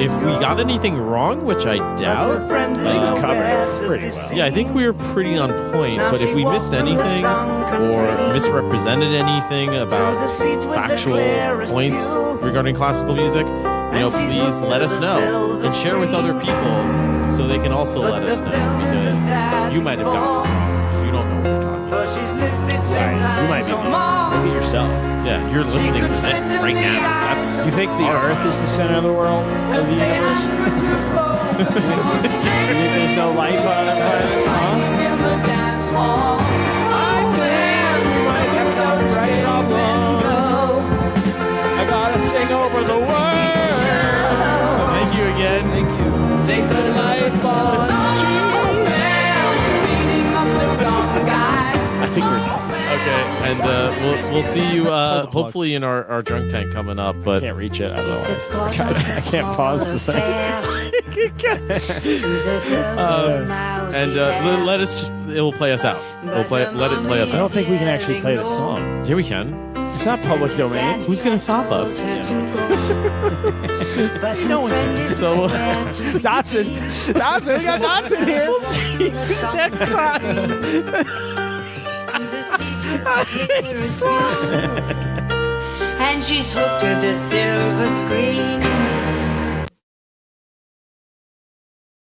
if we got anything wrong, which I doubt, We covered it pretty well. yeah, I think we were pretty on point. But if we missed anything or misrepresented anything about factual points regarding classical music, please let us know and share with other people so they can also let us know, because you might have gotten it. You don't know what we're talking about. Right. You might be looking at yourself. Yeah, you're listening to this right now. You think the Earth is the center of the world, of the universe? You think there's no life on other planets? I gotta sing over the world. Thank you again. Thank you. Take the life on I think we're done. Okay, and we'll see you hopefully in our drunk tank coming up. But I can't reach it. Otherwise, I can't pause the thing. and let us just, it will play us out. Let it play us I don't out. think we can actually play the song. Yeah, we can. It's not public domain. Who's gonna stop us? No one. So Dotson, we got Dotson here. we'll see you next time. And she's hooked to the silver screen.